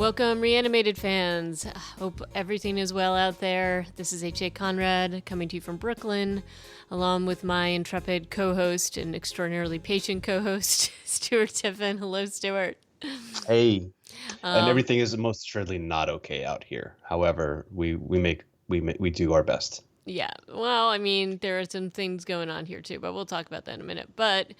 Welcome, Reanimated fans. Hope everything is well out there. This is H.A. Conrad coming to you from Brooklyn, along with my intrepid co-host and extraordinarily patient co-host, Stuart Tiffin. Hello, Stuart. Hey, and everything is most assuredly not okay out here. However, we do our best. Yeah, well, I mean, there are some things going on here too, but we'll talk about that in a minute. But,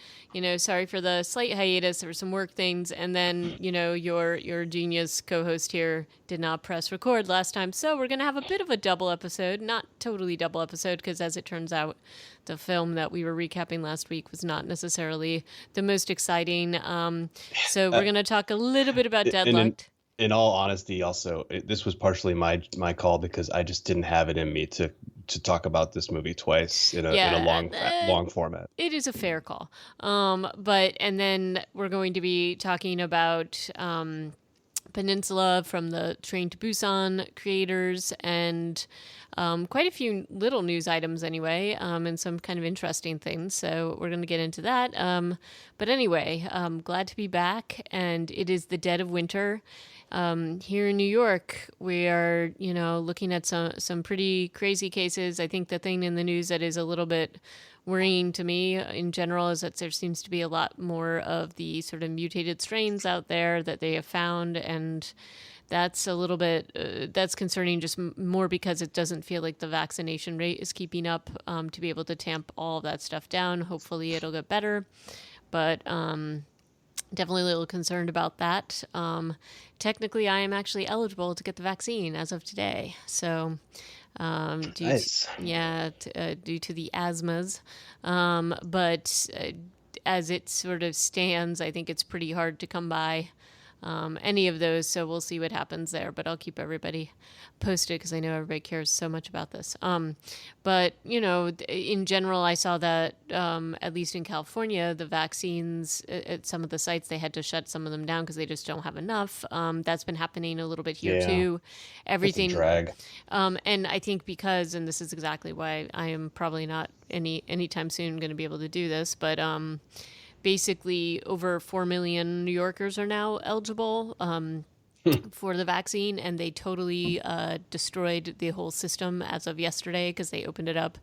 sorry for the slight hiatus. There were some work things, and then, your genius co-host here did not press record last time. So we're going to have a bit of a double episode, not totally double episode, because as it turns out, the film that we were recapping last week was not necessarily the most exciting. So we're going to talk a little bit about And Deadlocked. in all honesty, also, this was partially my call because I just didn't have it in me to talk about this movie twice in a Yeah, long format. it is a fair call. And then we're going to be talking about Peninsula from the Train to Busan creators and quite a few little news items anyway, and some kind of interesting things. So we're going to get into that. But anyway, glad to be back, and it is the dead of winter. Here in New York, we are, looking at some pretty crazy cases. I think the thing in the news that is a little bit worrying to me in general is that there seems to be a lot more of the sort of mutated strains out there that they have found, and that's a little bit that's concerning just more because it doesn't feel like the vaccination rate is keeping up to be able to tamp all of that stuff down. Hopefully it'll get better, but definitely a little concerned about that. Technically, I am actually eligible to get the vaccine as of today. So, Nice. due to the asthmas. But as it sort of stands, I think it's pretty hard to come by any of those. So we'll see what happens there. But I'll keep everybody posted because I know everybody cares so much about this. But, in general, I saw that at least in California, the vaccines at some of the sites, they had to shut some of them down because they just don't have enough. That's been happening a little bit here Yeah, too. it's a Everything. drag. And I think because, and this is exactly why I am probably not anytime soon going to be able to do this, but basically over 4 million New Yorkers are now eligible for the vaccine, and they totally destroyed the whole system as of yesterday because they opened it up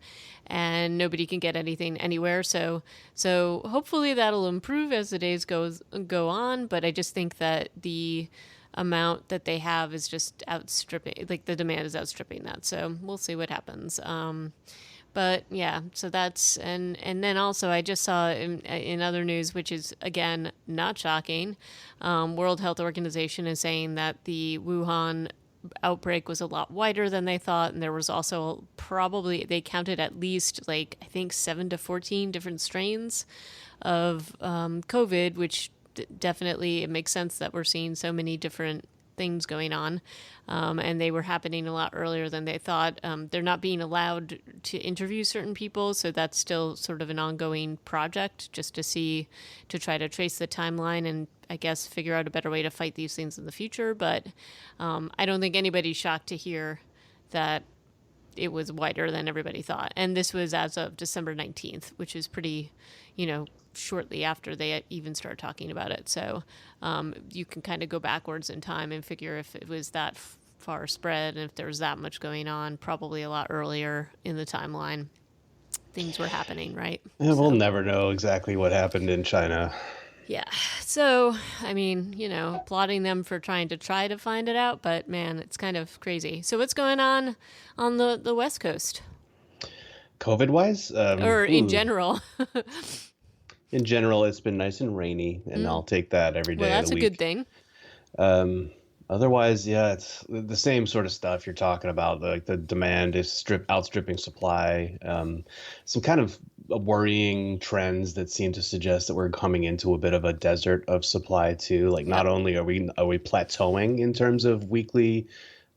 and nobody can get anything anywhere. So hopefully that'll improve as the days go on, but I just think that the amount that they have is just outstripping, like the demand is outstripping that. So we'll see what happens. But yeah, so that's and then also I just saw in other news, which is again not shocking. World Health Organization is saying that the Wuhan outbreak was a lot wider than they thought, and there was also probably they counted at least like I think 7 to 14 different strains of COVID, which definitely it makes sense that we're seeing so many different things going on, and they were happening a lot earlier than they thought. They're not being allowed to interview certain people, so that's still sort of an ongoing project just to try to trace the timeline and I guess figure out a better way to fight these things in the future. But I don't think anybody's shocked to hear that it was wider than everybody thought. And this was as of December 19th, which is pretty, shortly after they even started talking about it. So you can kind of go backwards in time and figure if it was that far spread and if there was that much going on, probably a lot earlier in the timeline, things were happening, right? Yeah, we'll never know exactly what happened in China. Yeah. So, I mean, applauding them for trying to find it out, but man, it's kind of crazy. So what's going on the West Coast COVID wise, or in general? in general, it's been nice and rainy, and I'll take that every Well, day of that's the a good week. thing. Otherwise, yeah, it's the same sort of stuff you're talking about. Like the demand is outstripping supply. Some kind of worrying trends that seem to suggest that we're coming into a bit of a desert of supply too. Like not Yep. only are we plateauing in terms of weekly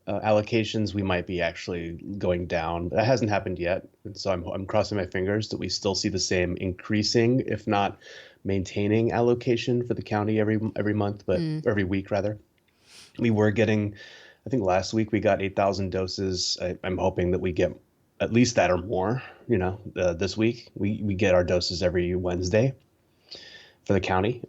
allocations, we might be actually going down. That hasn't happened yet, and so I'm crossing my fingers that we still see the same increasing, if not maintaining, allocation for the county every month, but every week rather. We were getting, I think last week we got 8,000 doses. I'm hoping that we get at least that or more. This week we get our doses every Wednesday for the county.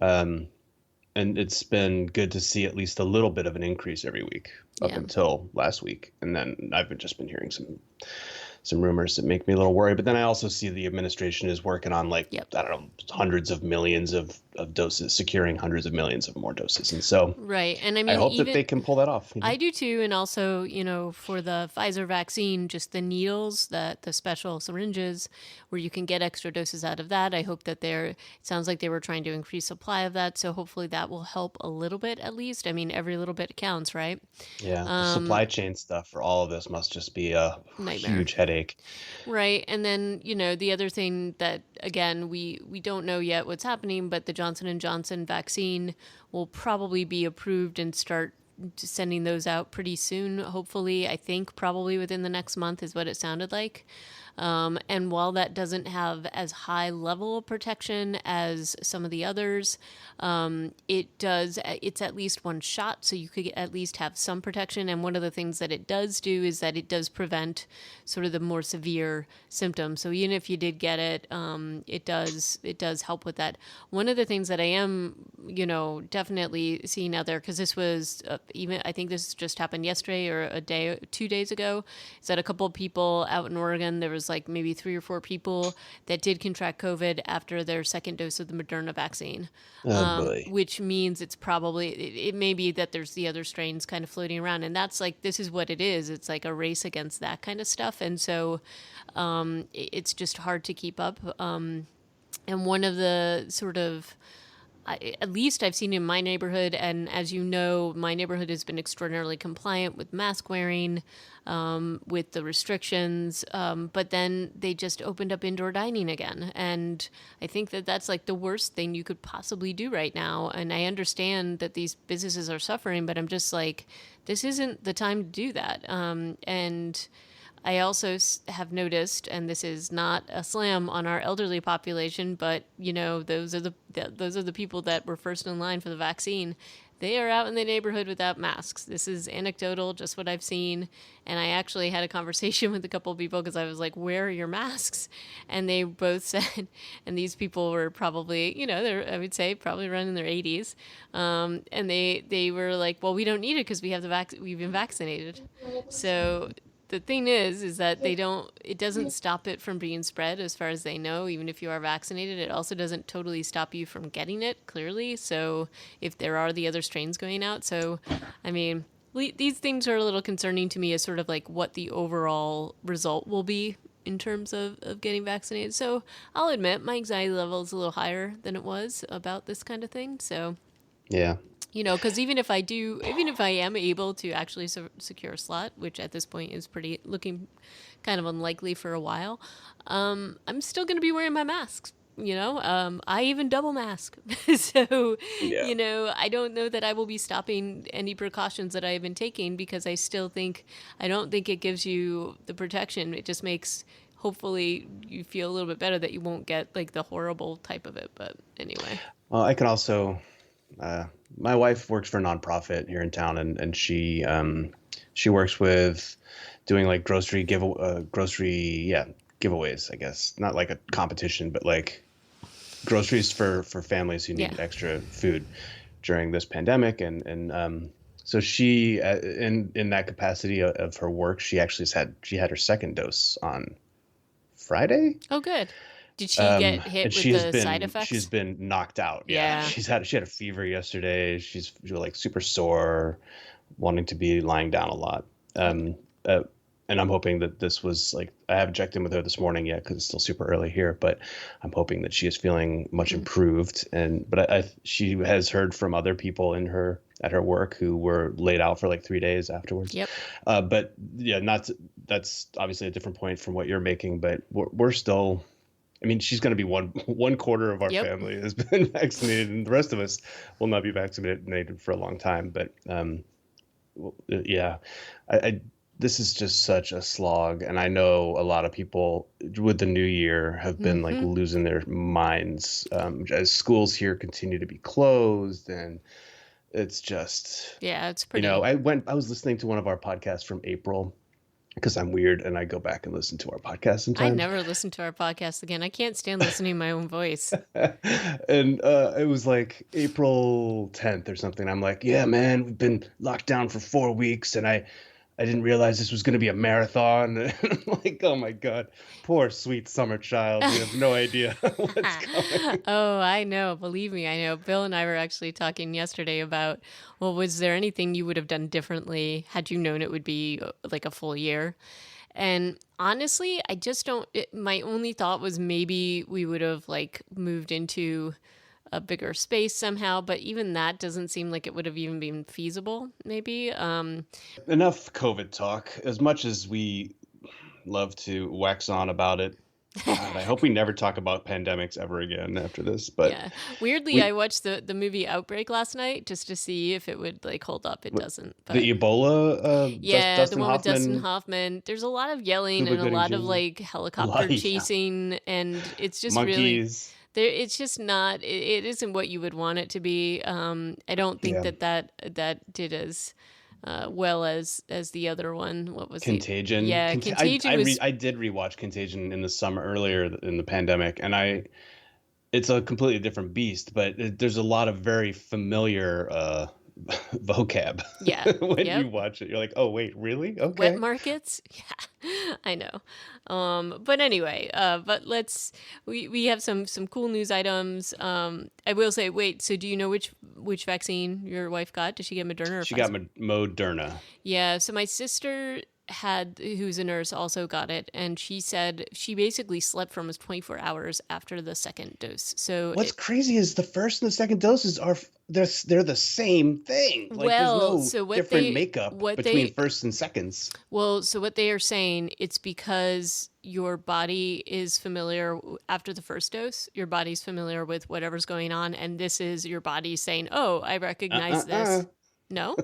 And it's been good to see at least a little bit of an increase every week up Yeah. until last week. And then just been hearing some rumors that make me a little worried. But then I also see the administration is working on like, Yep. I don't know, hundreds of millions of doses, securing hundreds of millions of more doses. And so Right. And I I mean, hope that even they can pull that off. I do too, and also, for the Pfizer vaccine, just the needles, the special syringes, where you can get extra doses out of that. I hope that it sounds like they were trying to increase supply of that, so hopefully that will help a little bit at least. I mean, every little bit counts, right? Yeah, the supply chain stuff for all of this must just be a Nightmare. huge headache. Right. And then, the other thing that again, we don't know yet what's happening, but the Johnson & Johnson vaccine will probably be approved and start sending those out pretty soon, hopefully. I think probably within the next month is what it sounded like. And while that doesn't have as high level of protection as some of the others, it's at least one shot, so you could at least have some protection. And one of the things that it does do is that it does prevent sort of the more severe symptoms. So even if you did get it, it does help with that. One of the things that I am, definitely seeing out there, because this was even, I think this just happened yesterday or 2 days ago, is that a couple of people out in Oregon, there was like maybe 3 or 4 people that did contract COVID after their second dose of the Moderna vaccine, Oh boy. which means it's probably, it may be that there's the other strains kind of floating around. And that's like, this is what it is. It's like a race against that kind of stuff. And so it's just hard to keep up. And one of the sort of, at least I've seen in my neighborhood, and as you know, my neighborhood has been extraordinarily compliant with mask wearing, with the restrictions, but then they just opened up indoor dining again. And I think that that's like the worst thing you could possibly do right now. And I understand that these businesses are suffering, but I'm just like, this isn't the time to do that. And I also have noticed, and this is not a slam on our elderly population, but those are the people that were first in line for the vaccine. They are out in the neighborhood without masks. This is anecdotal, just what I've seen. And I actually had a conversation with a couple of people because I was like, "Where are your masks?" And they both said, and these people were probably, I would say probably around in their 80s, and they were like, "Well, we don't need it because we've been vaccinated." So the thing is that it doesn't stop it from being spread as far as they know, even if you are vaccinated. It also doesn't totally stop you from getting it, clearly. So if there are the other strains going out. So, I mean, these things are a little concerning to me as sort of like what the overall result will be in terms of getting vaccinated. So I'll admit my anxiety level is a little higher than it was about this kind of thing. So, Yeah. because even if I am able to actually secure a slot, which at this point is looking kind of unlikely for a while, I'm still going to be wearing my masks. I even double mask. So, Yeah. I don't know that I will be stopping any precautions that I have been taking because I don't think it gives you the protection. It just makes, hopefully, you feel a little bit better that you won't get like the horrible type of it. But anyway. Well, I can also my wife works for a nonprofit here in town, and she works with doing like giveaways, I guess. Not like a competition, but like groceries for families who need Yeah. extra food during this pandemic. And so she, in that capacity of her work, she actually she had her second dose on Friday. Oh, good. Did she get hit And with the side she's effects? been knocked out. Yeah. Yeah. She had a fever yesterday. She was like super sore, wanting to be lying down a lot. And I'm hoping that this was like, I haven't checked in with her this morning yet because it's still super early here, but I'm hoping that she is feeling much improved. But she has heard from other people at her work who were laid out for like 3 days afterwards. Yep. But yeah, that's obviously a different point from what you're making, but we're still, I mean, she's going to be one quarter of our Yep. family has been vaccinated, and the rest of us will not be vaccinated for a long time. But yeah, this is just such a slog, and I know a lot of people with the new year have been like losing their minds as schools here continue to be closed, and it's just, Yeah, it's pretty. I was listening to one of our podcasts from April because I'm weird and I go back and listen to our podcast I sometimes. never listen to our podcast again. I can't stand listening to my own voice. And it was like April 10th or something. I'm like, yeah, man, we've been locked down for 4 weeks, and I didn't realize this was going to be a marathon. And I'm like, oh my God, poor sweet summer child. You have no idea what's coming. Oh, I know. Believe me, I know. Bill and I were actually talking yesterday about, well, was there anything you would have done differently had you known it would be like a full year? And honestly, I just don't. My only thought was maybe we would have like moved into a bigger space somehow, but even that doesn't seem like it would have even been feasible, maybe. Enough COVID talk. As much as we love to wax on about it, God, I hope we never talk about pandemics ever again after this. But Yeah. Weirdly, I we, watched the movie Outbreak last night just to see if it would like hold up. It doesn't, but the Ebola, yeah, the Dustin one with Dustin Hoffman, Hoffman. There's a lot of yelling Cuba and a Gooding lot of Jr., like a lot helicopter of yeah, chasing, and it's just really monkeys. there. It's just not. It isn't what you would want it to be. I don't think Yeah. that did as well as the other one. What was the? Contagion. Yeah, Contagion was. I did rewatch Contagion in the summer earlier in the pandemic, and it's a completely different beast, but there's a lot of very familiar vocab Yeah. when you Yep. watch it. You're like, oh wait, really? Wet Okay. markets. Yeah, I know. But anyway, but we have some cool news items. I will say, wait, so do you know which vaccine your wife got? Did she get Moderna or She got Pfizer? Moderna. Yeah, so my sister who's a nurse also got it, and she said she basically slept for almost 24 hours after the second dose. So What's crazy is the first and the second doses they're the same thing. Like there's well, no so what different they makeup what between they first and seconds. Well, so what they are saying, it's because your body is familiar after the first dose, your body's familiar with whatever's going on, and this is your body saying, "Oh, I recognize Uh. this." No?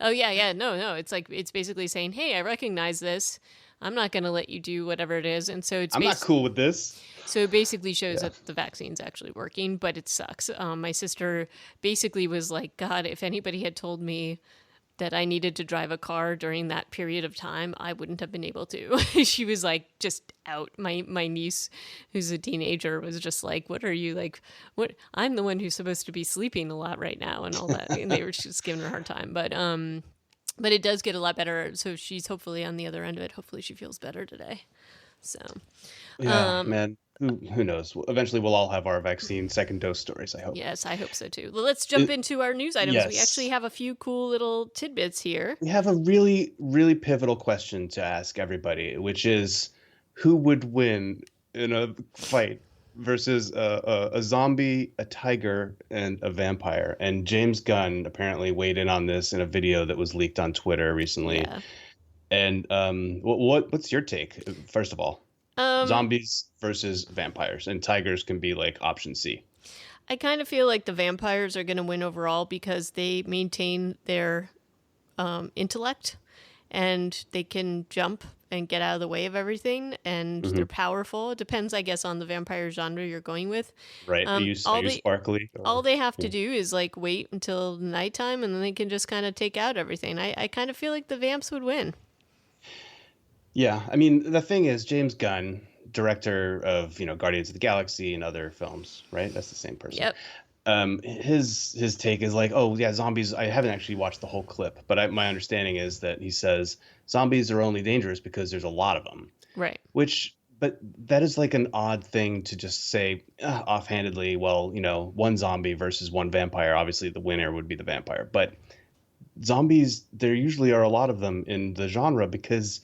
Oh yeah, yeah. No, no. It's like it's basically saying, "Hey, I recognize this. I'm not going to let you do whatever it is." And so I'm not cool with this. it basically shows Yeah. that the vaccine's actually working, but it sucks. My sister basically was like, "God, if anybody had told me that I needed to drive a car during that period of time, I wouldn't have been able to." She was like just out. My niece, who's a teenager, was just like, "What are you like? What? I'm the one who's supposed to be sleeping a lot right now," and all that. And they were just giving her a hard time. But it does get a lot better. So she's hopefully on the other end of it. Hopefully she feels better today. So Yeah, man. Who knows? Eventually, we'll all have our vaccine second dose stories, I hope. yes, I hope so too. Well, let's jump It, into our news items. We actually yes. have a few cool little tidbits here. We have a really, really pivotal question to ask everybody, which is who would win in a fight versus a zombie, a tiger, and a vampire? And James Gunn apparently weighed in on this in a video that was leaked on Twitter recently. Yeah. And what's your take, first of all? Um, Zombies versus vampires, and tigers can be like option C. I kind of feel like the vampires are going to win overall because they maintain their intellect and they can jump and get out of the way of everything and they're Hmm. powerful. It depends, I guess, on the vampire genre you're going with. Right? Are All you they sparkly? all Or, they have to yeah. do is like wait until nighttime and then they can just kind of take out everything. I kind of feel like the vamps would win. Yeah, I mean, the thing is, James Gunn, director of, Guardians of the Galaxy and other films, right? That's the same person. Yep. His take is like, oh yeah, zombies. I haven't actually watched the whole clip, but my understanding is that he says zombies are only dangerous because there's a lot of them. Right. But that is like an odd thing to just say offhandedly. Well, one zombie versus one vampire. Obviously, the winner would be the vampire. But zombies, there usually are a lot of them in the genre because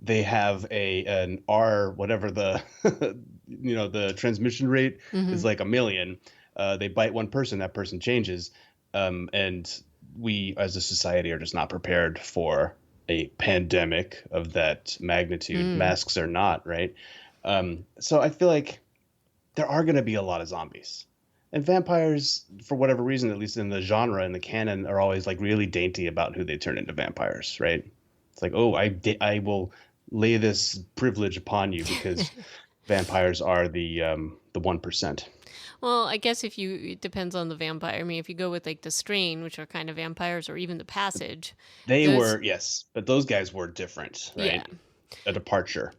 they have an R, whatever the the transmission rate Hmm. is like 1 million. They bite one person, that person changes, and we as a society are just not prepared for a pandemic of that magnitude. Mm. Masks are not, right? So I feel like there are going to be a lot of zombies. And vampires, for whatever reason, at least in the genre and the canon, are always like really dainty about who they turn into vampires, right? It's like, oh, I will lay this privilege upon you because vampires are the 1%. Well, I guess it depends on the vampire. I mean, if you go with like the strain, which are kind of vampires, or even the passage, They those, were, yes, but those guys were different, yeah. right? A departure.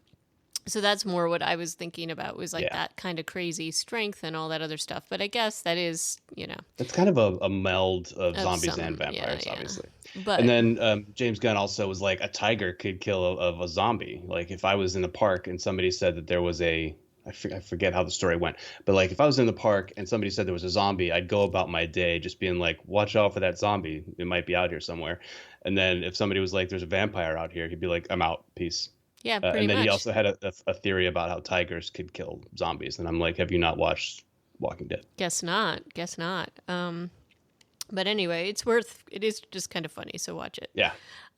So that's more what I was thinking about was like Yeah. that kind of crazy strength and all that other stuff. But I guess that is, It's kind of a meld of of zombies and some, yeah, vampires, yeah. obviously. And But then James Gunn also was like, a tiger could kill of a zombie. Like if I was in the park and somebody said that there was I forget how the story went, but like if I was in the park and somebody said there was a zombie, I'd go about my day just being like, watch out for that zombie. It might be out here somewhere. And then if somebody was like, there's a vampire out here, he'd be like, I'm out. Peace. yeah, pretty And then he much. also had a theory about how tigers could kill zombies. And I'm like, have you not watched Walking Dead? Guess not. Guess not. But anyway, it is just kind of funny, so watch it. Yeah.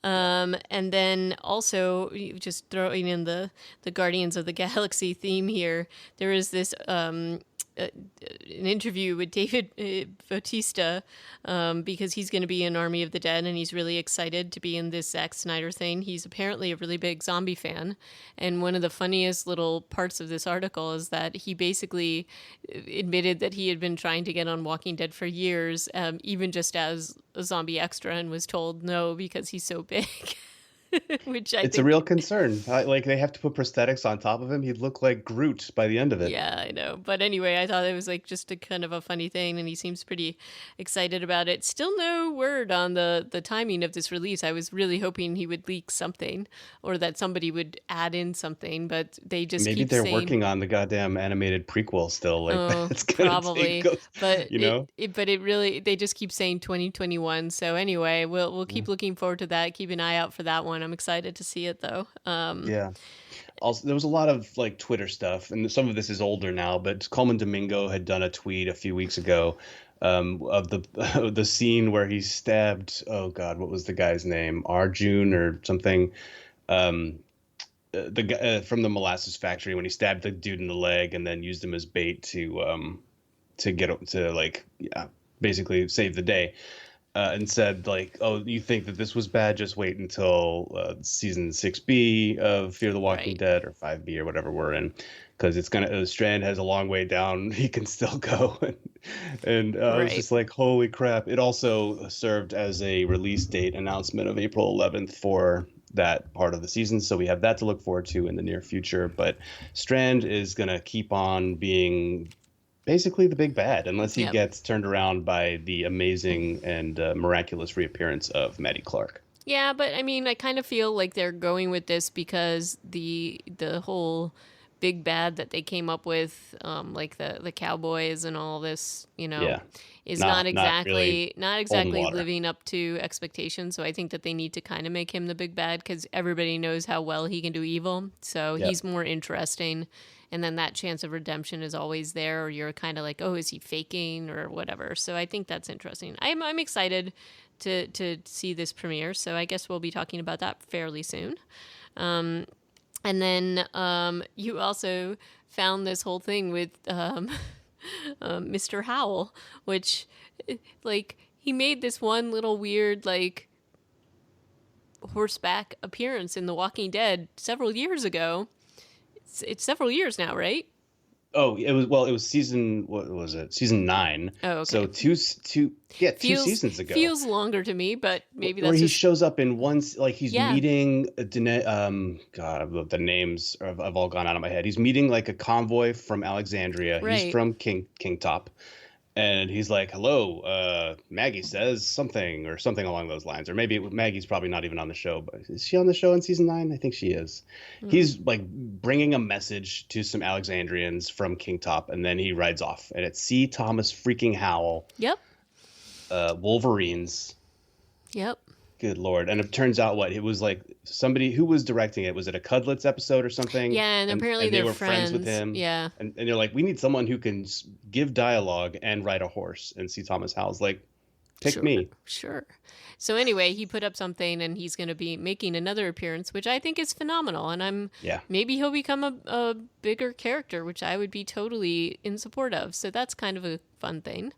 And then also, just throwing in the Guardians of the Galaxy theme here, there is this an interview with David Bautista because he's going to be in Army of the Dead and he's really excited to be in this Zack Snyder thing. He's apparently a really big zombie fan. And one of the funniest little parts of this article is that he basically admitted that he had been trying to get on Walking Dead for years, even just as a zombie extra, and was told no because he's so big. Which I It's a think, real concern. Like they have to put prosthetics on top of him. He'd look like Groot by the end of it. yeah, I know. But anyway, I thought it was like just a kind of a funny thing, and he seems pretty excited about it. Still no word on the timing of this release. I was really hoping he would leak something or that somebody would add in something, but they just Maybe keep they're saying, working on the goddamn animated prequel still. Like oh, that's gonna probably. take, But you know? it really, they just keep saying 2021. So anyway, we'll keep looking forward to that. Keep an eye out for that one. I'm excited to see it though. Yeah. Also, there was a lot of like Twitter stuff, and some of this is older now. But Coleman Domingo had done a tweet a few weeks ago of the the scene where he stabbed. Oh God, what was the guy's name? Arjun or something. Um, the guy from the molasses factory when he stabbed the dude in the leg and then used him as bait to get to like yeah basically save the day. And said like, "Oh, you think that this was bad? Just wait until season 6B of Fear the Walking Right. Dead or 5B or whatever we're in, because it's gonna Strand has a long way down. He can still go." And I was Right. just like, "Holy crap!" It also served as a release date announcement of April 11th for that part of the season, so we have that to look forward to in the near future. But Strand is gonna keep on being basically the big bad, unless he Yep. gets turned around by the amazing and miraculous reappearance of Maddie Clark. Yeah, but I mean, I kind of feel like they're going with this because the whole big bad that they came up with, like the cowboys and all this, Yeah, is not really not holding exactly water. living up to expectations. So I think that they need to kind of make him the big bad because everybody knows how well he can do evil. So Yeah, he's more interesting. And then that chance of redemption is always there, or you're kind of like, oh, is he faking or whatever? So I think that's interesting. I'm excited to see this premiere. So I guess we'll be talking about that fairly soon. And then you also found this whole thing with Mr. Howell, which, like, he made this one little weird, like, horseback appearance in The Walking Dead several years ago. It's several years now, right? oh, it was season, what was it? Season 9. Oh, So okay. two Feels seasons ago. feels longer to me, but maybe Where that's he just shows up in like he's yeah, meeting God, the names have all gone out of my head. He's meeting like a convoy from Alexandria. He's right. from Kingtop. And he's like, "Hello, Maggie says something or something along those lines." Or maybe Maggie's probably not even on the show, but is she on the show in season 9? I think she is. Hmm. He's like bringing a message to some Alexandrians from Kingtop, and then he rides off. And it's C. Thomas freaking Howell, Yep. Wolverines. Yep. Good Lord. And it turns out what? It was like somebody who was directing it. Was it a Cudlitz episode or something? Yeah, and apparently And they they're were friends with friends. him. Yeah. And they're like, we need someone who can give dialogue and ride a horse. And C. Thomas Howell's like, pick Sure, me. sure. So anyway, he put up something, and he's going to be making another appearance, which I think is phenomenal. And Yeah. maybe he'll become a bigger character, which I would be totally in support of. So that's kind of a fun thing.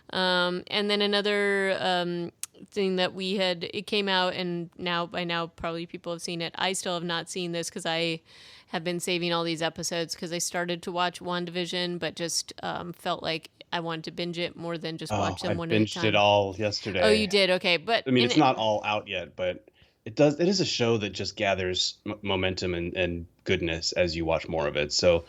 And then another thing that it came out, and by now probably people have seen it. I still have not seen this because I have been saving all these episodes because I started to watch WandaVision, but just felt like I wanted to binge it more than just Oh, watch I them one at a binged it time. all Oh, you yesterday. did? Okay. But I mean, in it's it, not all out yet, but it is a show that just gathers momentum and goodness as you watch more of it. So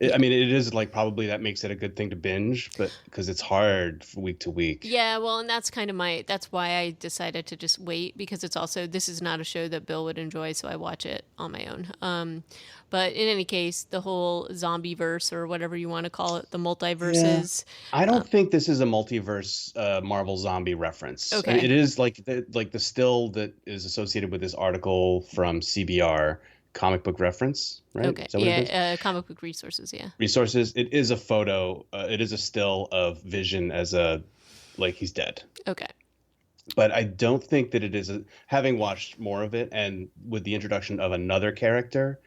I yeah. mean, it is like probably that makes it a good thing to binge, but because it's hard week to week. Yeah, well, and that's kind of that's why I decided to just wait because it's also, this is not a show that Bill would enjoy, so I watch it on my own. But in any case, the whole zombie verse or whatever you want to call it, the Yeah. multiverses. I don't think this is a multiverse Marvel zombie reference. I mean, Okay. it is like the still that is associated with this article from CBR, comic book reference, right? Okay. Is that what it is? Yeah, comic book resources, yeah. Resources. It is a photo. It is a still of Vision as a like he's dead. Okay. But I don't think that it is having watched more of it and with the introduction of another character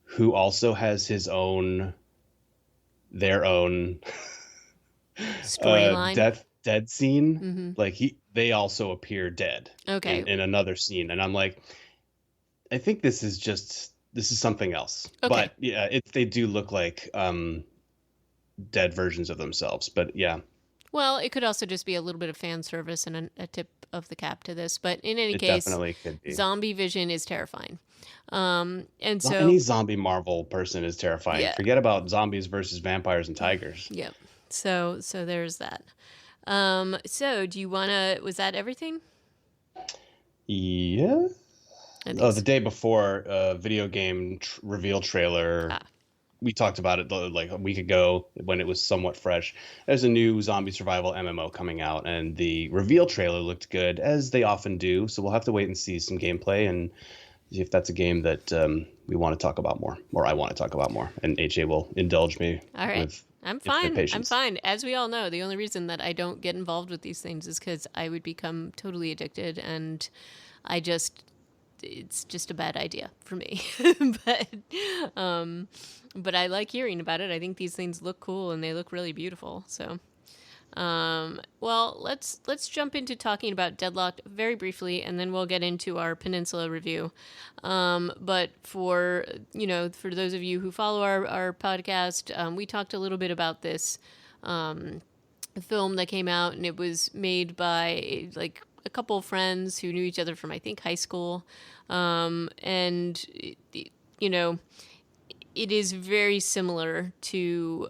who also has their own Storyline. dead scene. Mm-hmm. Like they also appear dead Okay. in another scene, and I'm like, I think this is something else. Okay. But yeah, they do look like dead versions of themselves. But yeah, Well, it could also just be a little bit of fan service and a tip of the cap to this. But in any it case, definitely could be. zombie vision is terrifying. And Any so, zombie Marvel person is terrifying. yeah. Forget about zombies versus vampires and tigers. Yep. So there's that. So do you want to, was that everything? Yeah. I think Oh, the so. day before, video game reveal trailer. Ah, We talked about it like a week ago when it was somewhat fresh. There's a new zombie survival MMO coming out, and the reveal trailer looked good, as they often do. So we'll have to wait and see some gameplay and see if that's a game that we want to talk about more, or I want to talk about more. And HA will indulge me all right. with I'm infinite fine. I'm patience. fine. As we all know, the only reason that I don't get involved with these things is because I would become totally addicted, and I just, it's just a bad idea for me. but um, but I like hearing about it. I think these things look cool and they look really beautiful. So well, let's jump into talking about Deadlocked very briefly, and then we'll get into our Peninsula review. But for for those of you who follow our podcast, we talked a little bit about this film that came out, and it was made by like a couple of friends who knew each other from I think high school, and you know it is very similar to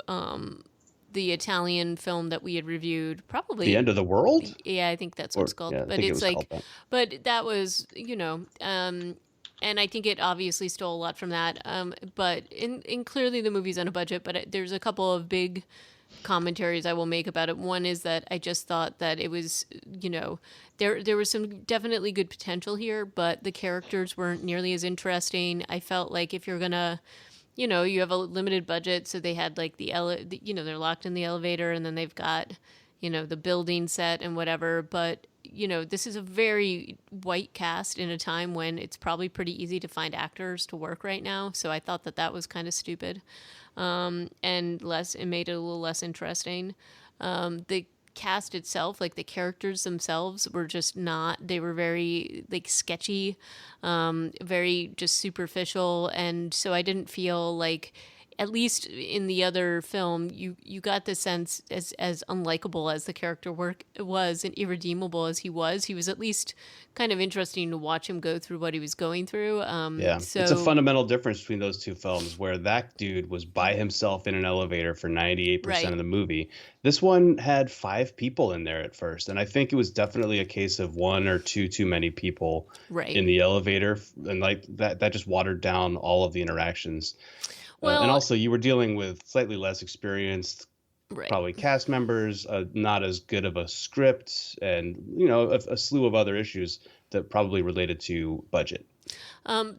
the Italian film that we had reviewed. The Probably, end of the world, yeah, I think that's what it's or called. yeah, I But think it it's was called like, that. but that was and I think it obviously stole a lot from that. But in clearly the movie's on a budget, but there's a couple of big commentaries I will make about it. One is that I just thought that it was, there was some definitely good potential here, but the characters weren't nearly as interesting. I felt like if you're gonna, you have a limited budget, so they had like they're locked in the elevator, and then they've got, the building set and whatever. But this is a very white cast in a time when it's probably pretty easy to find actors to work right now. So I thought that was kind of stupid, and it made it a little less interesting. The cast itself, like the characters themselves, were just not. They were very like sketchy, very just superficial, and so I didn't feel like, at least in the other film, you got the sense, as unlikable as the character work was and irredeemable as he was at least kind of interesting to watch him go through what he was going through. Yeah, it's a So fundamental difference between those two films where that dude was by himself in an elevator for 98% right, of the movie. This one had five people in there at first, and I think it was definitely a case of one or two too many people right. in the elevator, and like that just watered down all of the interactions. And Well, also, you were dealing with slightly less experienced, right. probably cast members, not as good of a script, and a slew of other issues that probably related to budget.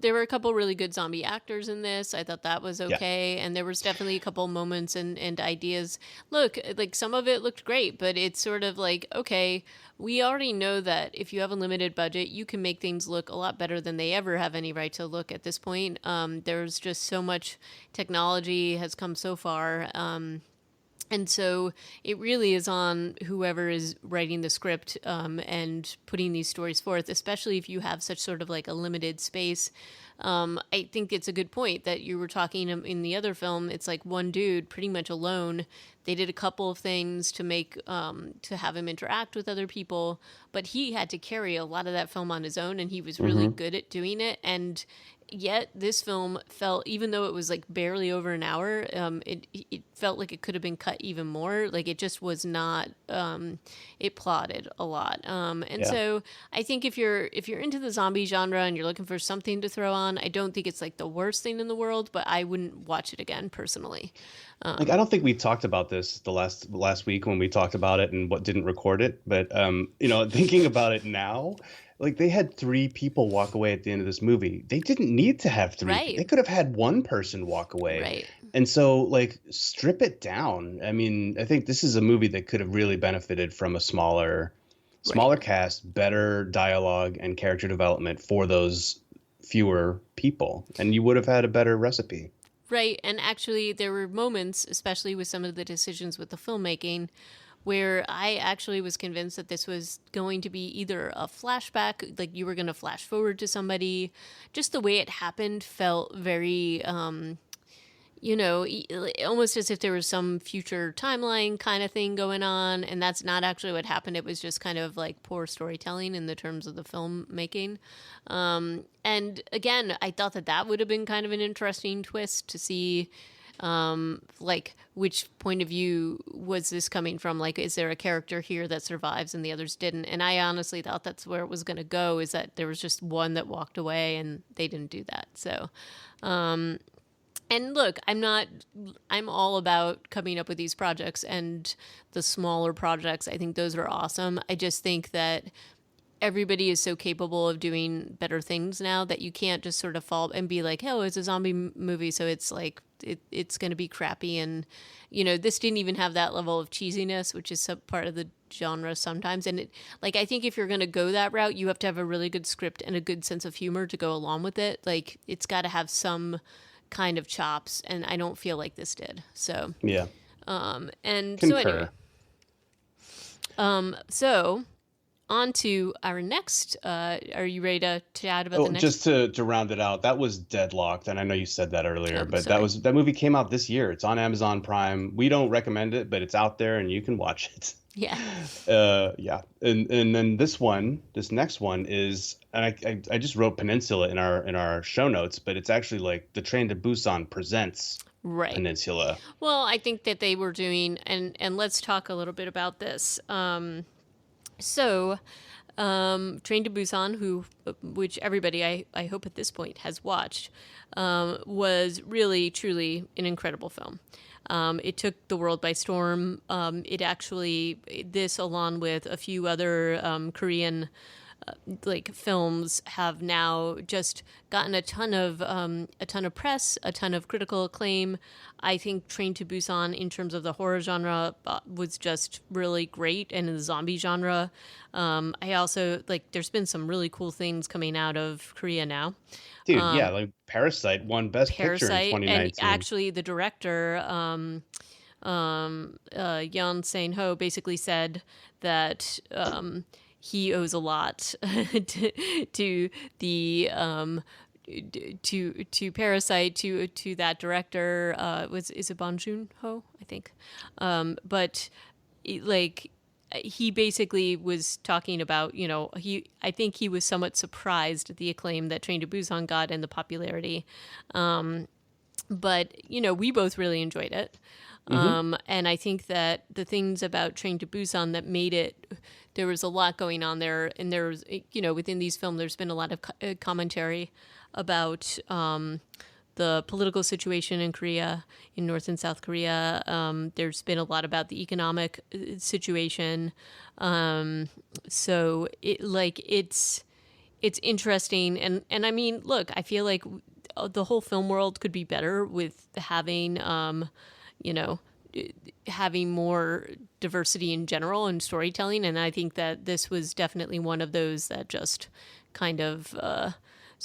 There were a couple really good zombie actors in this. I thought that was Yeah. okay. And there was definitely a couple moments and ideas. Look, like some of it looked great, but it's sort of like, okay, we already know that if you have a limited budget, you can make things look a lot better than they ever have any right to look at this point. There's just so much technology has come so far. And so it really is on whoever is writing the script and putting these stories forth, especially if you have such sort of like a limited space. I think it's a good point that you were talking in the other film. It's like one dude pretty much alone. They did a couple of things to make to have him interact with other people, but he had to carry a lot of that film on his own, and he was really Hmm. good at doing it. And yet this film felt, even though it was like barely over an hour, it felt like it could have been cut even more. Like it just was not, it plotted a lot. And Yeah. so I think if you're into the zombie genre and you're looking for something to throw on, I don't think it's like the worst thing in the world, but I wouldn't watch it again personally. Like I don't think we talked about this the last week when we talked about it and what didn't record it, but thinking about it now, like they had three people walk away at the end of this movie. They didn't need to have three. Right. They could have had one person walk away. Right. And so like strip it down. I mean, I think this is a movie that could have really benefited from a Right. smaller cast, better dialogue and character development for those fewer people, and you would have had a better recipe. Right. And actually, there were moments, especially with some of the decisions with the filmmaking, where I actually was convinced that this was going to be either a flashback, like you were going to flash forward to somebody. Just the way it happened felt very almost as if there was some future timeline kind of thing going on. And that's not actually what happened. It was just kind of like poor storytelling in the terms of the filmmaking. And again, I thought that would have been kind of an interesting twist to see like which point of view was this coming from? Like, is there a character here that survives and the others didn't? And I honestly thought that's where it was going to go, is that there was just one that walked away and they didn't do that. So and look, I'm all about coming up with these projects and the smaller projects. I think those are awesome. I just think that everybody is so capable of doing better things now that you can't just sort of fall and be like, oh, it's a zombie movie, so it's like it's going to be crappy. And this didn't even have that level of cheesiness, which is part of the genre sometimes. And like, I think if you're going to go that route, you have to have a really good script and a good sense of humor to go along with it. Like, it's got to have some kind of chops, and I don't feel like this did. So Yeah. and so anyway, Concur. so on to our next. Are you ready to chat about the Oh, next? just to round it out, that was Deadlocked, and I know you said that earlier, but Sorry. that movie came out this year. It's on Amazon Prime. We don't recommend it, but it's out there and you can watch it. Yeah. Yeah, and then this next one is, and I just wrote Peninsula in our show notes, but it's actually like the Train to Busan Presents Right. Peninsula. Well, I think that they were doing, and let's talk a little bit about this. So, Train to Busan, which everybody I hope at this point has watched, was really truly an incredible film. It took the world by storm. It actually, this along with a few other Korean like films, have now just gotten a ton of press, a ton of critical acclaim. I think Train to Busan, in terms of the horror genre, was just really great, and in the zombie genre, I also like. There's been some really cool things coming out of Korea now. Dude, yeah, like Parasite won Best Picture in Parasite, and 2019. actually the director, Yeon Sang-ho, basically said that he owes a lot to the to Parasite, to that director. Is it Bong Joon-ho, I think, but like he basically was talking about, I think he was somewhat surprised at the acclaim that Train to Busan got and the popularity. But we both really enjoyed it. Hmm. And I think that the things about Train to Busan that made it, there was a lot going on there, and there's, within these films, there's been a lot of commentary about the political situation in Korea, in North and South Korea. There's been a lot about the economic situation. So it's interesting, and I mean, look, I feel like the whole film world could be better with having you know, having more diversity in general and storytelling. And I think that this was definitely one of those that just kind of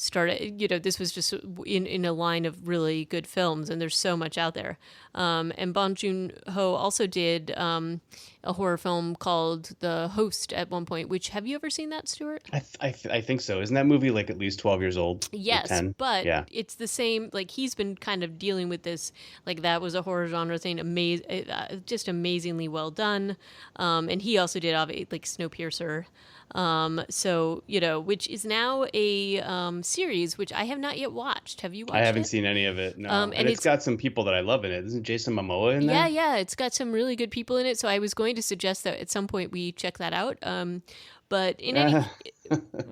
started, this was just in a line of really good films, and there's so much out there. And Bong Joon-ho also did a horror film called The Host at one point, which, have you ever seen that, Stuart? I think so. Isn't that movie like at least 12 years old? Like Yes, 10? but Yeah. it's the same. Like, he's been kind of dealing with this. Like, that was a horror genre thing. Just amazingly well done. And he also did like Snowpiercer. So which is now a series which I have not yet watched. Have you I watched haven't it? seen any of it. No. And And it's it's got some people that I love in it. Isn't Jason Momoa in Yeah, there? yeah, it's got some really good people in it. So I was going to suggest that at some point we check that out. But in any,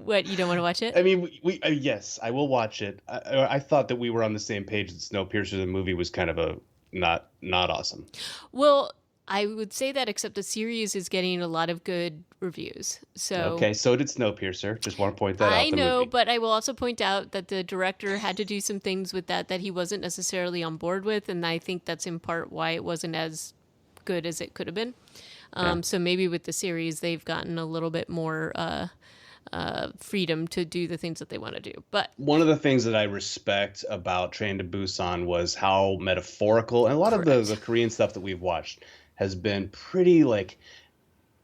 what, you don't want to watch I it? mean, yes, I will watch it. I thought that we were on the same page that Snowpiercer the movie was kind of a not awesome. Well, I would say that, except the series is getting a lot of good reviews. So Okay, so did Snowpiercer. Just want to point that I out. The know, movie. but I will also point out that the director had to do some things with that he wasn't necessarily on board with, and I think that's in part why it wasn't as good as it could have been. Yeah. So maybe with the series, they've gotten a little bit more freedom to do the things that they want to do. But One of the things that I respect about Train to Busan was how metaphorical, and a lot of correct. the Korean stuff that we've watched has been pretty like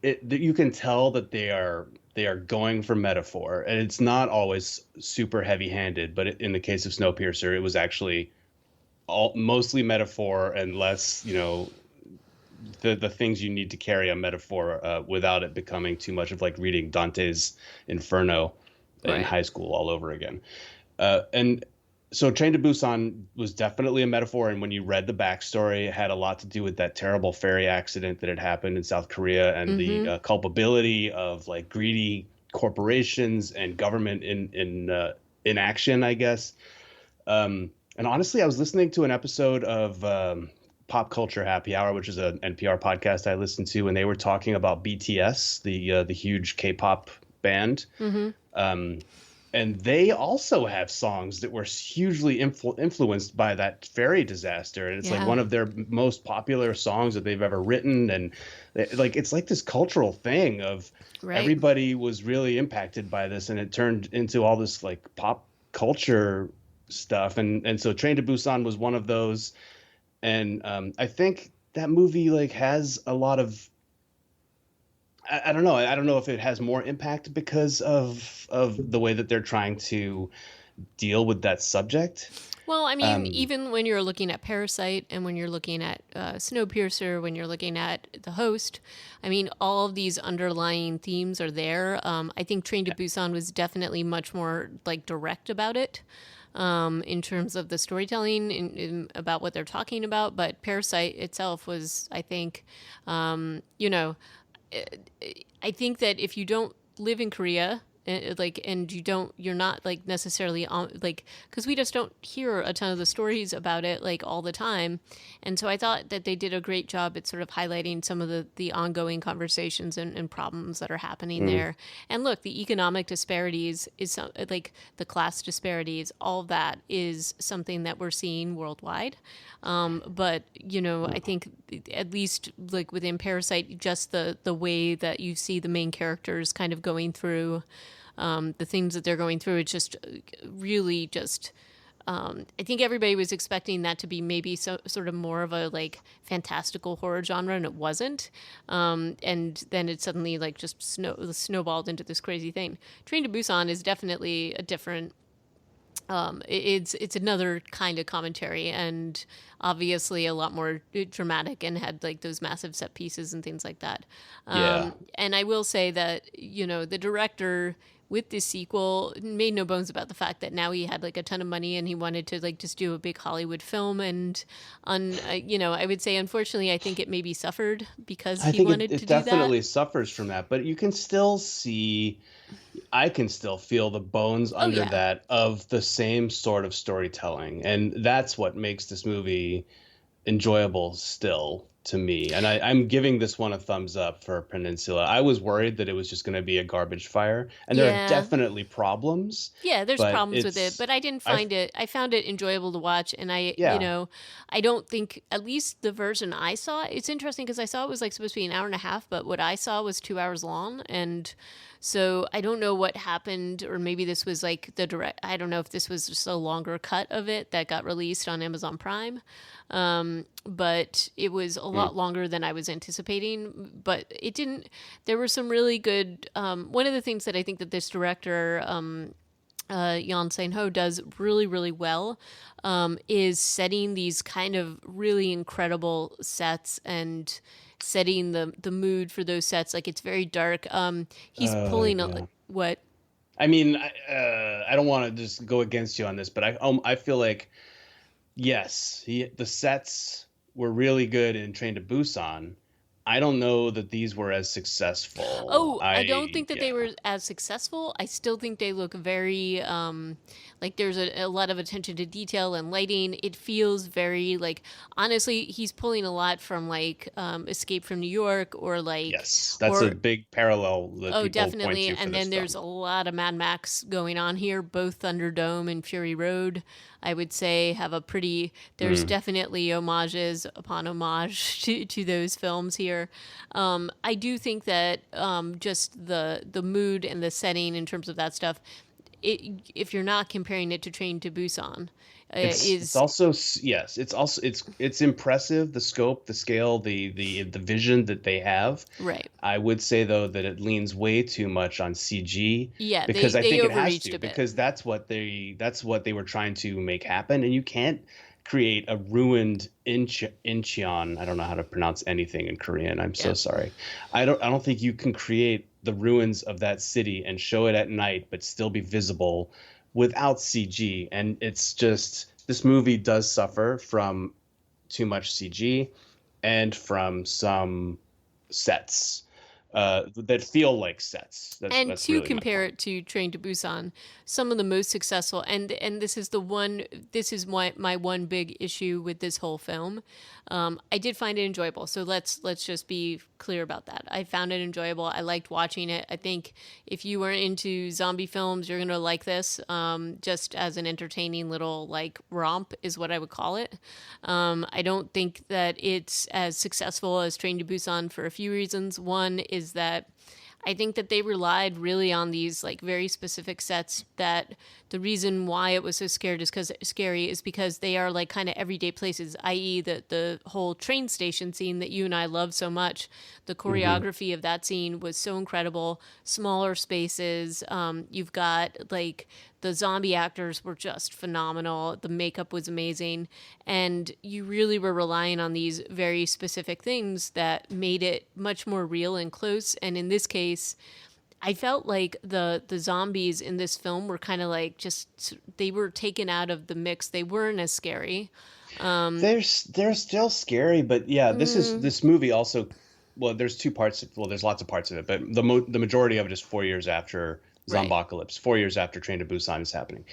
that you can tell that they are going for metaphor, and it's not always super heavy-handed. But in the case of Snowpiercer, it was actually mostly metaphor and less, the things you need to carry a metaphor without it becoming too much of like reading Dante's Inferno in Right. high school all over again. And so Train to Busan was definitely a metaphor. And when you read the backstory, it had a lot to do with that terrible ferry accident that had happened in South Korea and the Mm-hmm. culpability of like greedy corporations and government in action, I guess. And honestly, I was listening to an episode of Pop Culture Happy Hour, which is an NPR podcast I listen to, and they were talking about BTS, the huge K-pop band. Mm-hmm. Um, and they also have songs that were hugely influenced by that ferry disaster, and it's like Yeah. one of their most popular songs that they've ever written. And like it's like this cultural thing of Right. everybody was really impacted by this, and it turned into all this like pop culture stuff. And so Train to Busan was one of those. And I think that movie like has a lot of I don't know. I don't know if it has more impact because of the way that they're trying to deal with that subject. Well, I mean, Um, even when you're looking at Parasite and when you're looking at Snowpiercer, when you're looking at The Host, I mean, all of these underlying themes are there. I think Train to Busan was definitely much more like direct about it in terms of the storytelling about what they're talking about. But Parasite itself was, I think, I think that if you don't live in Korea, and you're not like necessarily on like, because we just don't hear a ton of the stories about it like all the time. And so I thought that they did a great job at sort of highlighting some of the ongoing conversations and problems that are happening there. And look, the economic disparities like the class disparities, all of that is something that we're seeing worldwide. But I think at least like within Parasite, just the way that you see the main characters kind of going through the things that they're going through, it's just really just. I think everybody was expecting that to be maybe sort of more of a like fantastical horror genre, and it wasn't. And then it suddenly like just snowballed into this crazy thing. Train to Busan is definitely a different. It's another kind of commentary, and obviously a lot more dramatic, and had like those massive set pieces and things like that. yeah. And I will say that the director with this sequel made no bones about the fact that now he had like a ton of money and he wanted to like just do a big Hollywood film. And I would say unfortunately I think it maybe suffered because I he think wanted it to do that. definitely suffers from that, but you can still I can still feel the bones Oh under yeah. that of the same sort of storytelling. And that's what makes this movie enjoyable still. to me. And I'm giving this one a thumbs up for Peninsula. I was worried that it was just going to be a garbage fire, and there are Yeah. definitely problems, Yeah, there's but problems with it, but I didn't I, find it. I found it enjoyable to watch, and yeah. I don't think at least the version I saw. It's interesting because I saw it was like supposed to be an hour and a half, but what I saw was 2 hours long, and so I don't know what happened, or maybe this was like the direct. I don't know if this was just a longer cut of it that got released on Amazon Prime, but it was a Mm. lot longer than I was anticipating. But it didn't. There were some really good. One of the things that I think that this director. Jan Sein-ho does really, really well is setting these kind of really incredible sets and setting the mood for those sets. Like it's very dark. He's pulling Yeah. what? I mean, I don't want to just go against you on this, but I feel like yes, the sets were really good in Train to Busan. I don't know that these were as successful. Oh, I don't think that they Yeah. were as successful. I still think they look very like there's a lot of attention to detail and lighting. It feels very like honestly, he's pulling a lot from like Escape from New York or like Yes, that's a or big parallel that oh, people point definitely. to for And this then there's film. a lot of Mad Max going on here. Both Thunderdome and Fury Road, I would say, have a pretty. There's Mm. definitely homages upon homage to those films here. I do think that just the mood and the setting in terms of that stuff, if you're not comparing it to Train to Busan, It's is also yes, it's also it's impressive, the scope, the scale, the vision that they have. right. I would say though that it leans way too much on CG Yeah, because I they think it has overreached to a bit. because that's what they were trying to make happen, and you can't create a ruined Incheon. I don't know how to pronounce anything in Korean. I'm so Yeah. sorry. I don't think you can create the ruins of that city and show it at night but still be visible without CG. And it's just this movie does suffer from too much CG and from some sets that feel like sets. And That's to really my compare point. it to Train to Busan, some of the most successful, and this is the one, this is my one big issue with this whole film. I did find it enjoyable, so let's just be clear about that. I found it enjoyable. I liked watching it. I think if you were into zombie films, you're gonna like this. Just as an entertaining little like romp is what I would call it. I don't think that it's as successful as Train to Busan for a few reasons. One is that I think that they relied really on these like very specific sets that the reason why it was so scary is because they are like kind of everyday places, i.e. the whole train station scene that you and I love so much. The Hmm. choreography of that scene was so incredible. Smaller spaces. You've got like the zombie actors were just phenomenal. The makeup was amazing. And you really were relying on these very specific things that made it much more real and close. And in this case, I felt like the zombies in this film were kind of like just they were taken out of the mix. They weren't as scary. They're still scary, but yeah, Mm, this movie also. Well, there's two parts. Well, there's lots of parts of it, but the majority of it is 4 years after right. Zombocalypse, 4 years after Train to Busan is happening.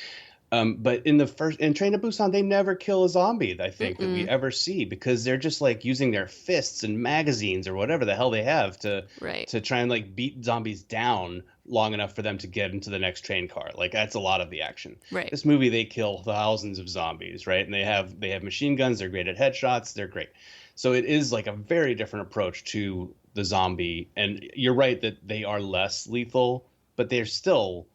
But in Train to Busan, they never kill a zombie, I think, that we Mm-mm. ever see because they're just like using their fists and magazines or whatever the hell they have Right. to try and like beat zombies down long enough for them to get into the next train car. Like that's a lot of the action. Right. This movie, they kill thousands of zombies, right? And they have machine guns, they're great at headshots, they're great. So it is like a very different approach to the zombie. And you're right that they are less lethal, but they're still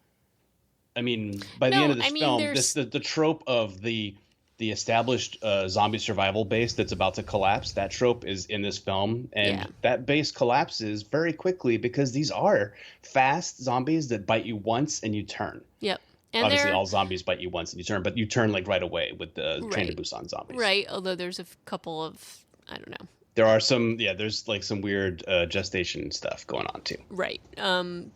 I mean, by the end No, of this I mean film, there's the trope of the established zombie survival base that's about to collapse, that trope is in this film, yeah. and that base collapses very quickly because these are fast zombies that bite you once and you turn. Yep. And Obviously, they're all zombies bite you once and you turn, but you turn like right away with the Train to right. Busan zombies. Right. Although there's a couple of I don't know. There are some, yeah, there's like some weird gestation stuff going on too. Right.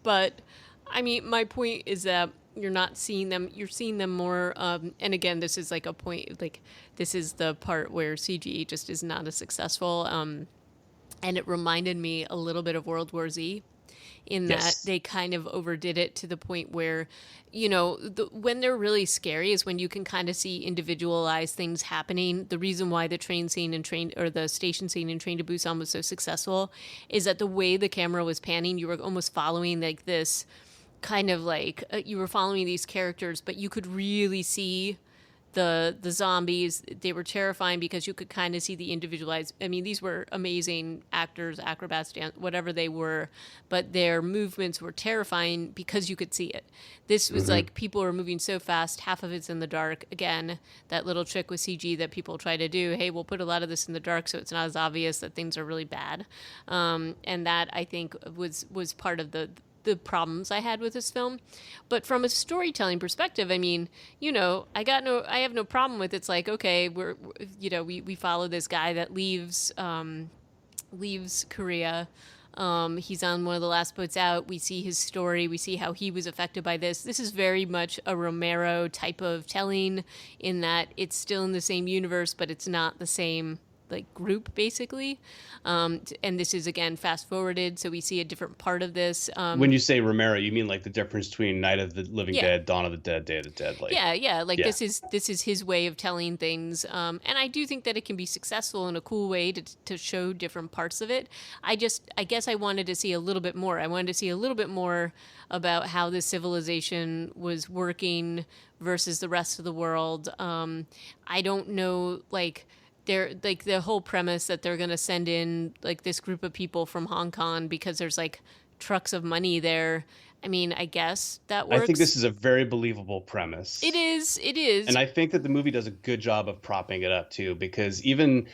But I mean, my point is that you're not seeing them. You're seeing them more. And again, this is like a point. Like this is the part where CG just is not as successful. And it reminded me a little bit of World War Z. in that Yes. they kind of overdid it to the point where, when they're really scary is when you can kind of see individualized things happening. The reason why the train scene and train or the station scene in Train to Busan was so successful is that the way the camera was panning, you were almost following like this kind of like you were following these characters, but you could really see the zombies. They were terrifying because you could kind of see the individualized. I mean, these were amazing actors, acrobats, whatever they were, but their movements were terrifying because you could see it. This was like people were moving so fast, half of it's in the dark. Again, that little trick with CG that people try to do. Hey, we'll put a lot of this in the dark so it's not as obvious that things are really bad. And that I think was part of the problems I had with this film. But from a storytelling perspective, I mean, I have no problem with it's like, okay, we follow this guy that leaves Korea. He's on one of the last boats out. We see his story. We see how he was affected by this. This is very much a Romero type of telling in that it's still in the same universe, but it's not the same like group basically. And this is again fast forwarded, so we see a different part of this. When you say Romero, you mean like the difference between Night of the Living Yeah. Dead, Dawn of the Dead, Day of the Dead, like Yeah. Like yeah. this is his way of telling things, and I do think that it can be successful in a cool way to show different parts of it. I guess I wanted to see a little bit more. I wanted to see a little bit more about how this civilization was working versus the rest of the world. I don't know, like they're like the whole premise that they're going to send in like this group of people from Hong Kong because there's like trucks of money there. I mean, I guess that I works. think this is a very believable premise. It is. And I think that the movie does a good job of propping it up too, because even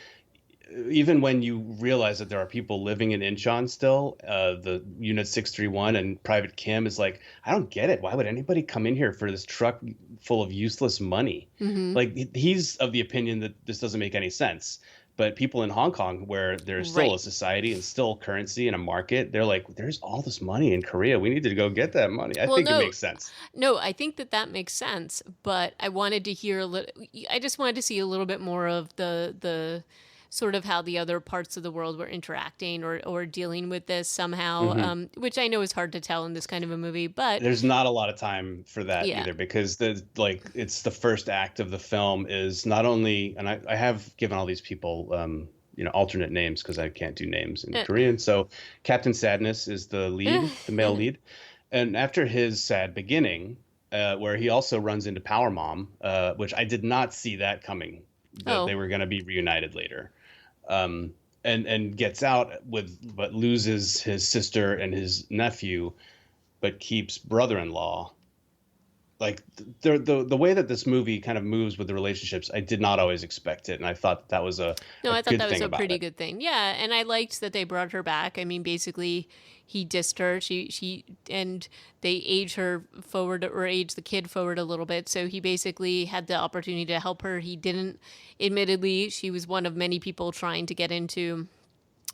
when you realize that there are people living in Incheon still, the Unit 631 and Private Kim is like, I don't get it. Why would anybody come in here for this truck full of useless money? Like he's of the opinion that this doesn't make any sense. But people in Hong Kong, where there's still Right. a society and still currency and a market, they're like, there's all this money in Korea. We need to go get that money. I think it makes sense. No, I think that makes sense, but I wanted to hear I just wanted to see a little bit more of the sort of how the other parts of the world were interacting or dealing with this somehow, which I know is hard to tell in this kind of a movie, but There's not a lot of time for that Yeah. either, because it's the first act of the film is not only, and I have given all these people alternate names because I can't do names in Korean. So Captain Sadness is the lead, the male lead, and after his sad beginning, where he also runs into Power Mom, which I did not see that coming, that they were going to be reunited later. And gets out but loses his sister and his nephew, but keeps brother-in-law. Like the way that this movie kind of moves with the relationships, I did not always expect it, and I thought that was I thought good that was thing a about pretty it. good thing. Yeah, and I liked that they brought her back. I mean, basically, he dissed her. She and they age her forward or age the kid forward a little bit. So he basically had the opportunity to help her. He didn't. Admittedly, she was one of many people trying to get into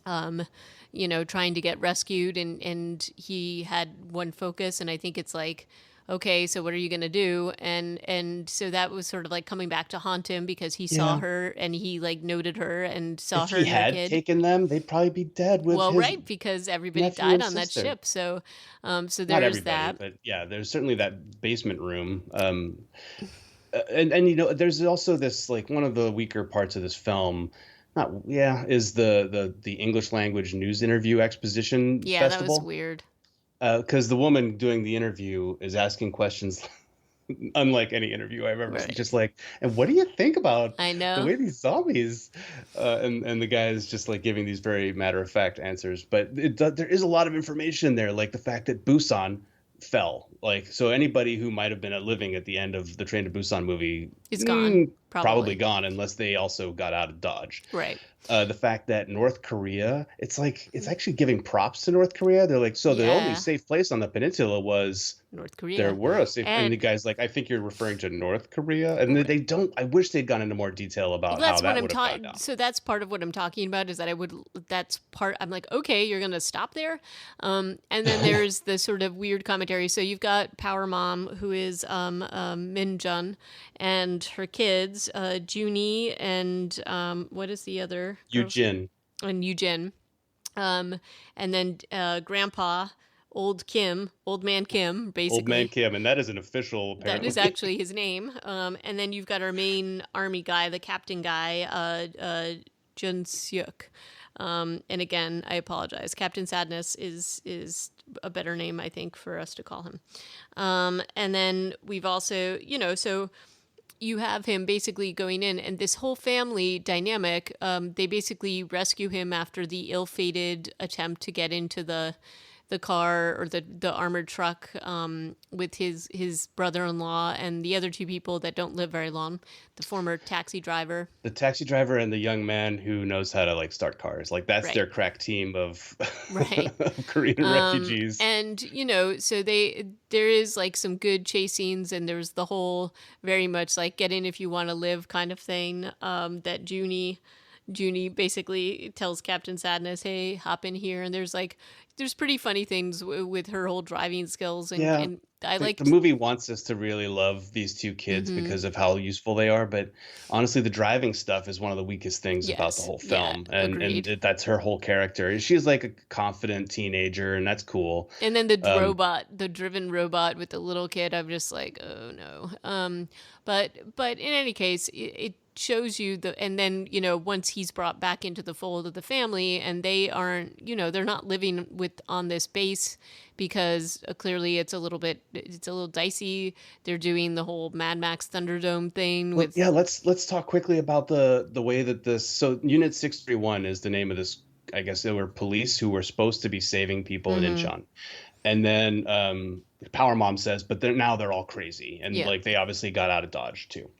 trying to get rescued, and he had one focus, and I think it's like, okay, so what are you going to do? And so that was sort of like coming back to haunt him because he saw Yeah. her and he like noted her and saw If her he and her had kid. taken them, they'd probably be dead with Well, his right, because everybody nephew died and on that sister. ship. So so Not there's everybody, that. but yeah, there's certainly that basement room. And there's also this, like, one of the weaker parts of this film, not yeah, is the English language news interview exposition Yeah, that was festival. weird. Because the woman doing the interview is asking questions unlike any interview I've ever seen. Right. Just like, and what do you think about I the know. way these zombies? And the guy is just like giving these very matter of fact answers. But there is a lot of information there, like the fact that Busan fell. Like, so anybody who might have been living at the end of the Train to Busan movie, It's gone, probably probably. gone, unless they also got out of Dodge. Right. The fact that North Korea, it's like, it's actually giving props to North Korea. They're like, so the only Yeah. safe place on the peninsula was North Korea. there were a safe, and the And guy's like, I think you're referring to North Korea, and they don't. I wish they'd gone into more detail about that's how what that I'm would have gone talking. down. So that's part of what I'm talking about is that that's part. I'm like, okay, you're gonna stop there, and then there's the sort of weird commentary. So you've got Power Mom, who is Min Jun, and her kids, Junie and what is the other? Eugene. And Eugene, and then Grandpa. Old Man Kim, Old Man basically. Kim, and that is an official That is apparently. actually his name. And then you've got our main army guy, the captain guy, Jun Seok. And again, I apologize. Captain Sadness is a better name, I think, for us to call him. And then we've also, so you have him basically going in, and this whole family dynamic. They basically rescue him after the ill-fated attempt to get into the car or the armored truck with his brother-in-law and the other two people that don't live very long, the former taxi driver. The taxi driver and the young man who knows how to like start cars. Like that's Right. their crack team of, Right. of Korean refugees. And so there is like some good chase scenes, and there's the whole very much like get in if you want to live kind of thing that Junie basically tells Captain Sadness, hey, hop in here. And there's pretty funny things with her whole driving skills, Yeah. and I The liked. movie wants us to really love these two kids Mm-hmm. because of how useful they are, but honestly, the driving stuff is one of the weekest things about the Yes, whole yeah, film, agreed. that's her whole character. She's like a confident teenager, and that's cool. And then the Um, robot, the driven robot with the little kid, I'm just like, oh no. But in any case, it shows you and then once he's brought back into the fold of the family, and they aren't, they're not living on this base because clearly it's a little dicey. They're doing the whole Mad Max Thunderdome thing yeah, with. let's talk quickly about the way that this. So Unit 631 is the name of this. I guess they were police who were supposed to be saving people in Mm-hmm. Incheon. And then Power Mom says, but they're all crazy, and Yeah. like they obviously got out of Dodge too.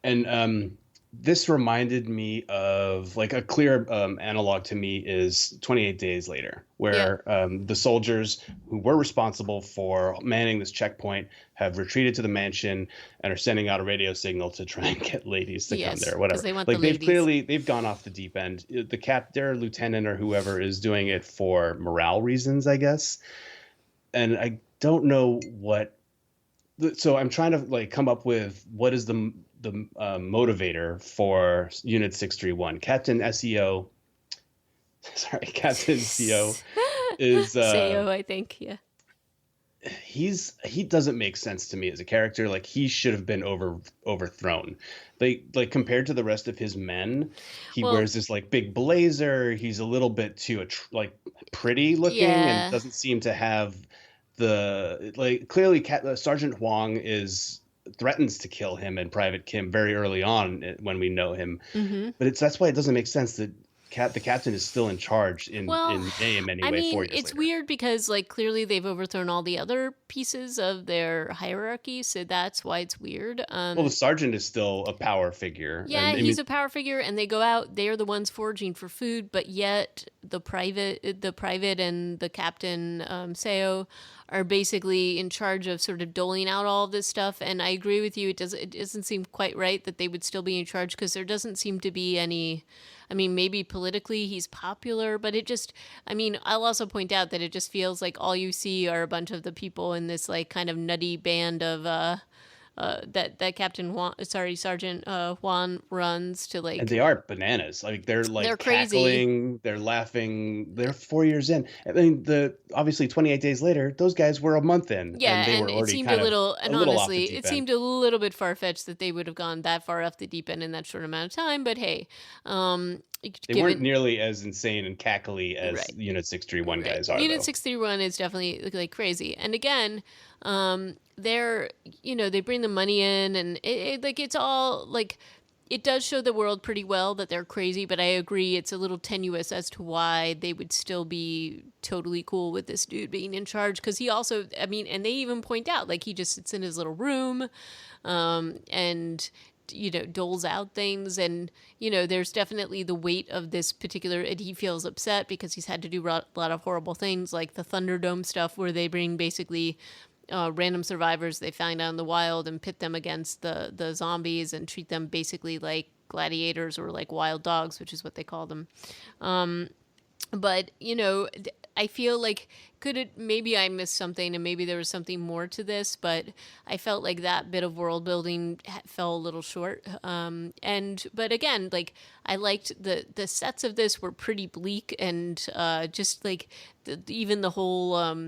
And this reminded me of like a clear analog to me is 28 Days Later, Yeah. where the soldiers who were responsible for manning this checkpoint have retreated to the mansion and are sending out a radio signal to try and get ladies to come Yes, there, because whatever. they want the Like ladies. they've gone off the deep end. Their lieutenant or whoever is doing it for morale reasons, I guess. And I don't know what. So I'm trying to like come up with what is the motivator for Unit 631. Captain SEO, sorry, Captain CO is Sayo, I think. Yeah. he doesn't make sense to me as a character. Like he should have been overthrown. Like compared to the rest of his men, he Well, wears this like big blazer. He's a little bit too like pretty looking and yeah. doesn't seem to have the like clearly Sergeant Huang is threatens to kill him and Private Kim very early on when we know him. Mm-hmm. But that's why it doesn't make sense that the captain is still in charge Well, in name I anyway. mean, 4 years it's later. weird because like clearly they've overthrown all the other pieces of their hierarchy, so that's why it's weird. Well, the sergeant is still a power figure, Yeah, and I he's mean, a power figure, and they go out. They are the ones foraging for food, but yet the private, and the captain, Seo, are basically in charge of sort of doling out all of this stuff. And I agree with you. It doesn't seem quite right that they would still be in charge because there doesn't seem to be any. I mean, maybe politically he's popular, but it just. I mean, I'll also point out that it just feels like all you see are a bunch of the people in this like kind of nutty band of that Captain Juan, sorry, Sergeant Juan runs to and like. they are bananas. Like they're They're like crazy. cackling, they're laughing. They're 4 years in. I mean, the obviously 28 days later, those guys were a month in, and Yeah, they and were it already seemed kind of and a little off the honestly, deep it end. seemed a little bit far fetched that they would have gone that far off the deep end in that short amount of time. But hey, They weren't given. nearly as insane and cackly as Right. Unit 631 Right. guys are, Unit though. 631 is definitely like crazy. And again, they're, they bring the money in, and like it's all like it does show the world pretty well that they're crazy, but I agree it's a little tenuous as to why they would still be totally cool with this dude being in charge, because he also, I mean, and they even point out like he just sits in his little room and doles out things, and there's definitely the weight of this particular, and he feels upset because he's had to do a lot of horrible things like the Thunderdome stuff where they bring basically random survivors they find out in the wild and pit them against the zombies and treat them basically like gladiators or like wild dogs, which is what they call them. But I feel like could it maybe I missed something and maybe there was something more to this, but I felt like that bit of world building fell a little short. And but again, like I liked the sets of this were pretty bleak, and just like even the whole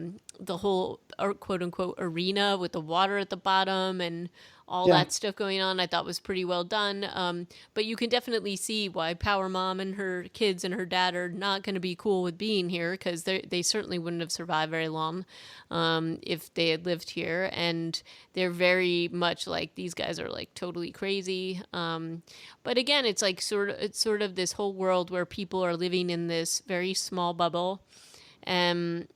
quote unquote arena with the water at the bottom and all Yeah. that stuff going on, I thought was pretty well done. But you can definitely see why Power Mom and her kids and her dad are not going to be cool with being here, because they certainly wouldn't have survived very long if they had lived here. And they're very much like, these guys are like totally crazy. But again, it's sort of this whole world where people are living in this very small bubble and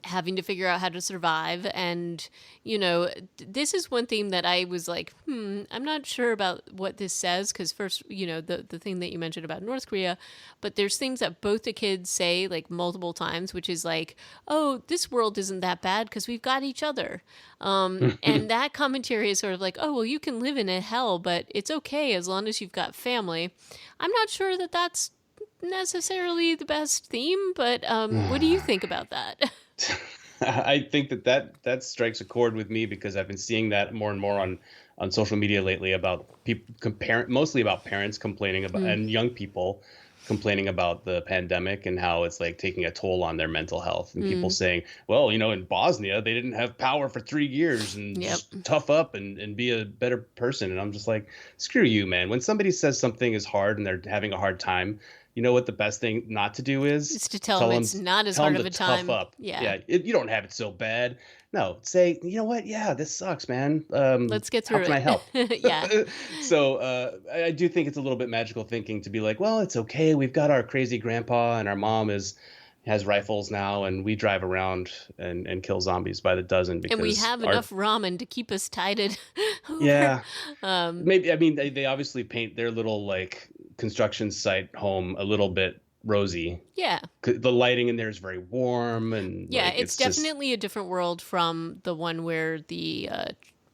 having to figure out how to survive. And this is one thing that I was like, I'm not sure about what this says, because first, the thing that you mentioned about North Korea, but there's things that both the kids say like multiple times, which is like, oh, this world isn't that bad because we've got each other. And that commentary is sort of like, oh, well, you can live in a hell, but it's okay as long as you've got family. I'm not sure that that's necessarily the best theme, but what do you think about that? I think that strikes a chord with me, because I've been seeing that more and more on social media lately, about people mostly about parents complaining about and young people complaining about the pandemic and how it's like taking a toll on their mental health, and people saying, well, in Bosnia they didn't have power for 3 years, and Yep. just tough up and be a better person. And I'm just like, screw you, man. When somebody says something is hard and they're having a hard time, you know what the best thing not to do is? It's to tell them it's not as hard of a time. Tough up. Yeah. You don't have it so bad. No, say, you know what? Yeah, this sucks, man. Let's get through how can I help? Yeah. So I do think it's a little bit magical thinking to be like, well, it's okay. We've got our crazy grandpa, and our mom has rifles now, and we drive around and kill zombies by the dozen, because And we have enough ramen to keep us tided over. Yeah. Maybe, I mean, they obviously paint their little like construction site home a little bit rosy. Yeah. The lighting in there is very warm, and Yeah, like, it's just definitely a different world from the one where the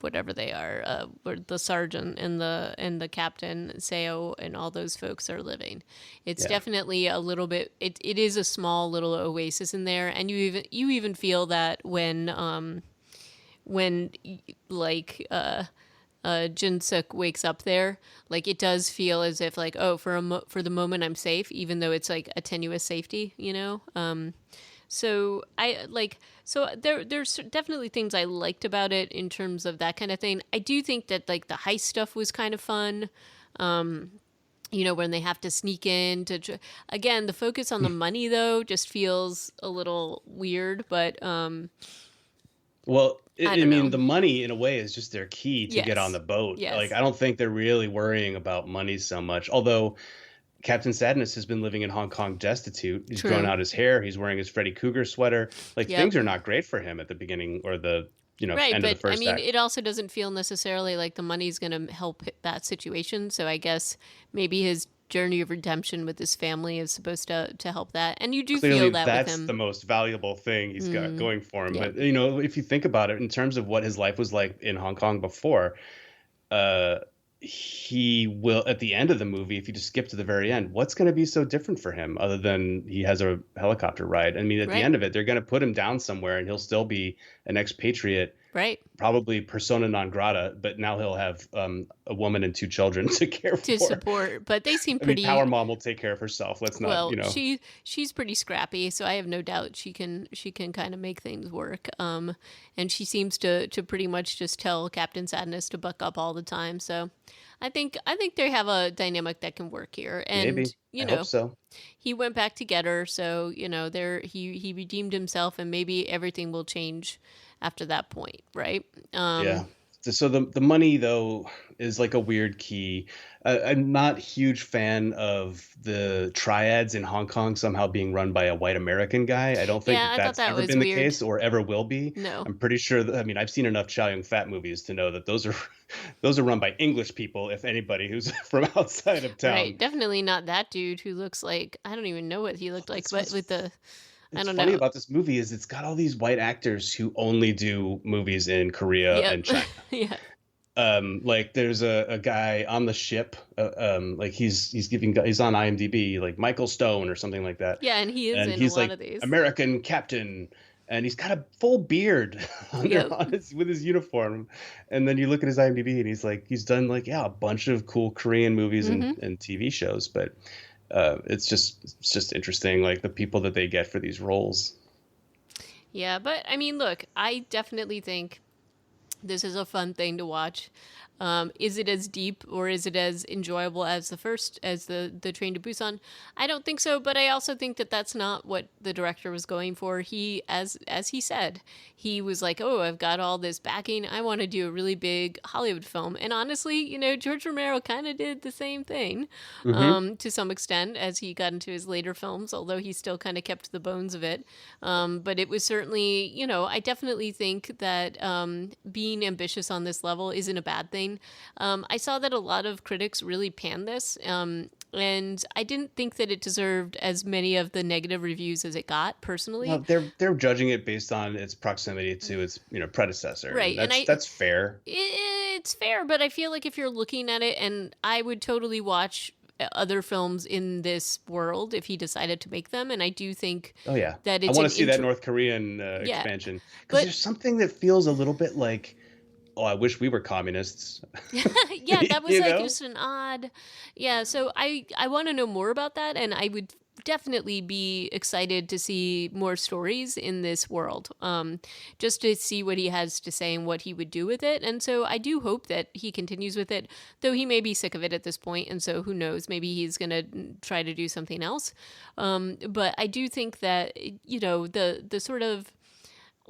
whatever they are, where the sergeant and the captain, Seo, and all those folks are living. It's definitely a little bit. It is a small little oasis in there, and you even feel that when like Jin Suk wakes up there, like it does feel as if like, oh, for the moment I'm safe, even though it's like a tenuous safety, So there's definitely things I liked about it in terms of that kind of thing. I do think that like the heist stuff was kind of fun. When they have to sneak in again, the focus on the money though just feels a little weird, but well, I I don't mean, know. the money in a way is just their key to get on Yes. the boat. Yes. Like, I don't think they're really worrying about money so much. Although Captain Sadness has been living in Hong Kong destitute. He's True. grown out his hair. He's wearing his Freddy Krueger sweater. Like, Yep. things are not great for him at the beginning, or the Right, end of the but I first mean, act. it also doesn't feel necessarily like the money's going to help that situation. So I guess maybe his journey of redemption with his family is supposed to help that. And you do Clearly, feel that with that's him. the most valuable thing he's got going for him. Yeah. But if you think about it in terms of what his life was like in Hong Kong before, uh, he will, at the end of the movie, if you just skip to the very end, what's going to be so different for him other than he has a helicopter ride? I mean, at the Right. end of it, they're going to put him down somewhere, and he'll still be an expatriate, Right. probably persona non grata, but now he'll have a woman and 2 children to care To for. support, but they seem I mean, pretty Power Mom will take care of herself. Let's not, well. She's pretty scrappy, so I have no doubt she can kind of make things work. And she seems to pretty much just tell Captain Sadness to buck up all the time. So I think they have a dynamic that can work here. And maybe. I hope so. he went back to get her, so there he redeemed himself, and maybe everything will change after that point, right? Yeah. So the money though is like a weird key. I'm not a huge fan of the triads in Hong Kong somehow being run by a white American guy. I don't think Yeah, I thought that's that ever was been the weird. case or ever will be. No. I'm pretty sure that, I mean, I've seen enough Chow Yun-fat movies to know that those are those are run by English people, if anybody who's from outside of town. Right, definitely not that dude who looks like, I don't even know what he looked like, but with the I What's don't funny know. about this movie is it's got all these white actors who only do movies in Korea Yep. and China. Yeah. Like there's a guy on the ship, like he's on IMDb, like Michael Stone or something like that. Yeah, and he is And in he's a lot like of these. American captain, and he's got a full beard Yep. with his uniform. And then you look at his IMDb, and he's done like a bunch of cool Korean movies and TV shows. But it's just interesting, like the people that they get for these roles. Yeah, but I mean, look, I definitely think this is a fun thing to watch. Is it as deep or is it as enjoyable as the Train to Busan? I don't think so, but I also think that that's not what the director was going for. He, as he said, he was like, "Oh, I've got all this backing. I want to do a really big Hollywood film." And honestly, George Romero kind of did the same thing, Hmm. to some extent as he got into his later films, although he still kind of kept the bones of it. But it was certainly, I definitely think that being ambitious on this level isn't a bad thing. I saw that a lot of critics really panned this. And I didn't think that it deserved as many of the negative reviews as it got, Well, personally. they're judging it based on its proximity to its predecessor, and Right. And that's fair. it's fair, but I feel like if you're looking at it, and I would totally watch other films in this world if he decided to make them. And I do think Oh yeah, that I it's want an to see that inter North Korean yeah. expansion because But there's something that feels a little bit like, oh, I wish we were communists. yeah, that was You like know? just an odd. Yeah, so I want to know more about that, and I would definitely be excited to see more stories in this world, just to see what he has to say and what he would do with it. And so I do hope that he continues with it, though he may be sick of it at this point, and so who knows, maybe he's gonna try to do something else. But I do think that the sort of,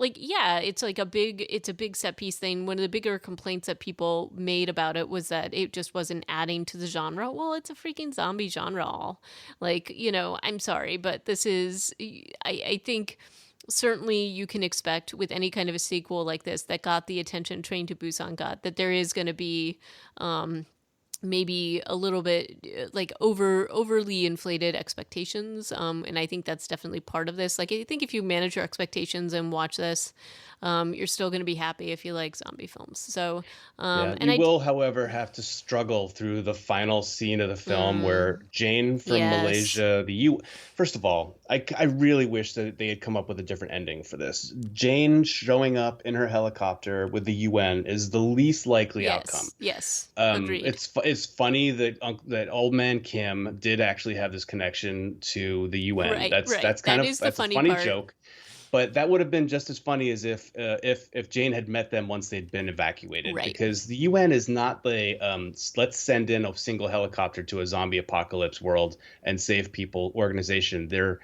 like, yeah, it's a big set piece thing. One of the bigger complaints that people made about it was that it just wasn't adding to the genre. Well, it's a freaking zombie genre, all. Like, I'm sorry, but this is, I think certainly you can expect with any kind of a sequel like this that got the attention Train to Busan got, that there is going to be maybe a little bit like overly inflated expectations, and I think that's definitely part of this. Like, I think if you manage your expectations and watch this, you're still going to be happy if you like zombie films. So Yeah, and you will, however, have to struggle through the final scene of the film where Jane from yes, Malaysia, the U. First of all, I really wish that they had come up with a different ending for this. Jane showing up in her helicopter with the UN is the least likely outcome. yes, agreed. It's funny that that old man Kim did actually have this connection to the UN. Right, right, That's kind that of is the that's a funny funny part. joke, but that would have been just as funny as if Jane had met them once they'd been evacuated, Right. because the UN is not the let's send in a single helicopter to a zombie apocalypse world and save people organization. They're,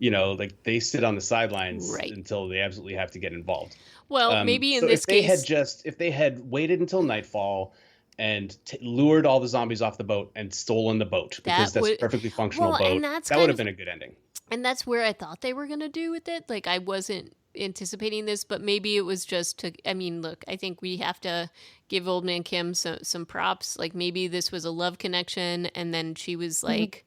like, they sit on the sidelines Right. until they absolutely have to get involved. Well, maybe in So this case. if they had waited until nightfall and lured all the zombies off the boat and stolen the boat, because That that's a would perfectly functional Well, boat, that would have been a good ending. and that's where I thought they were going to do with it. Like, I wasn't anticipating this, but maybe it was just to, I mean, look, I think we have to give Old Man Kim some props. Like, maybe this was a love connection, and then she was like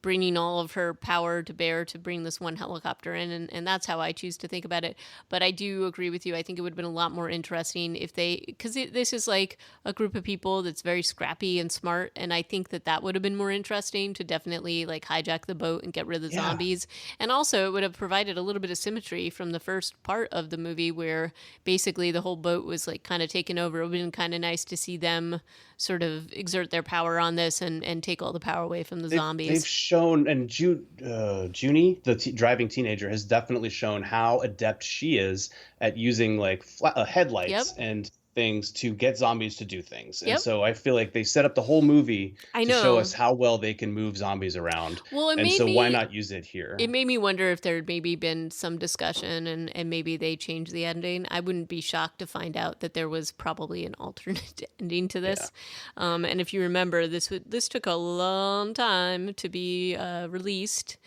bringing all of her power to bear to bring this one helicopter in, and that's how I choose to think about it. But I do agree with you. I think it would have been a lot more interesting if they, because this is like a group of people that's very scrappy and smart, and I think that would have been more interesting to definitely like hijack the boat and get rid of the Yeah. zombies. And also it would have provided a little bit of symmetry from the first part of the movie where basically the whole boat was like kind of taken over. It would have been kind of nice to see them sort of exert their power on this and take all the power away from the They've zombies. shown, and Junie, the driving teenager, has definitely shown how adept she is at using like Yep. headlights and things to get zombies to do things. And Yep. so I feel like they set up the whole movie I to show us know. how well they can move zombies around. Well, And so why not use it it here? made me wonder if there had maybe been some discussion and maybe they changed the ending. I wouldn't be shocked to find out that there was probably an alternate ending to Yeah. this. And if you remember, this took a long time to be released.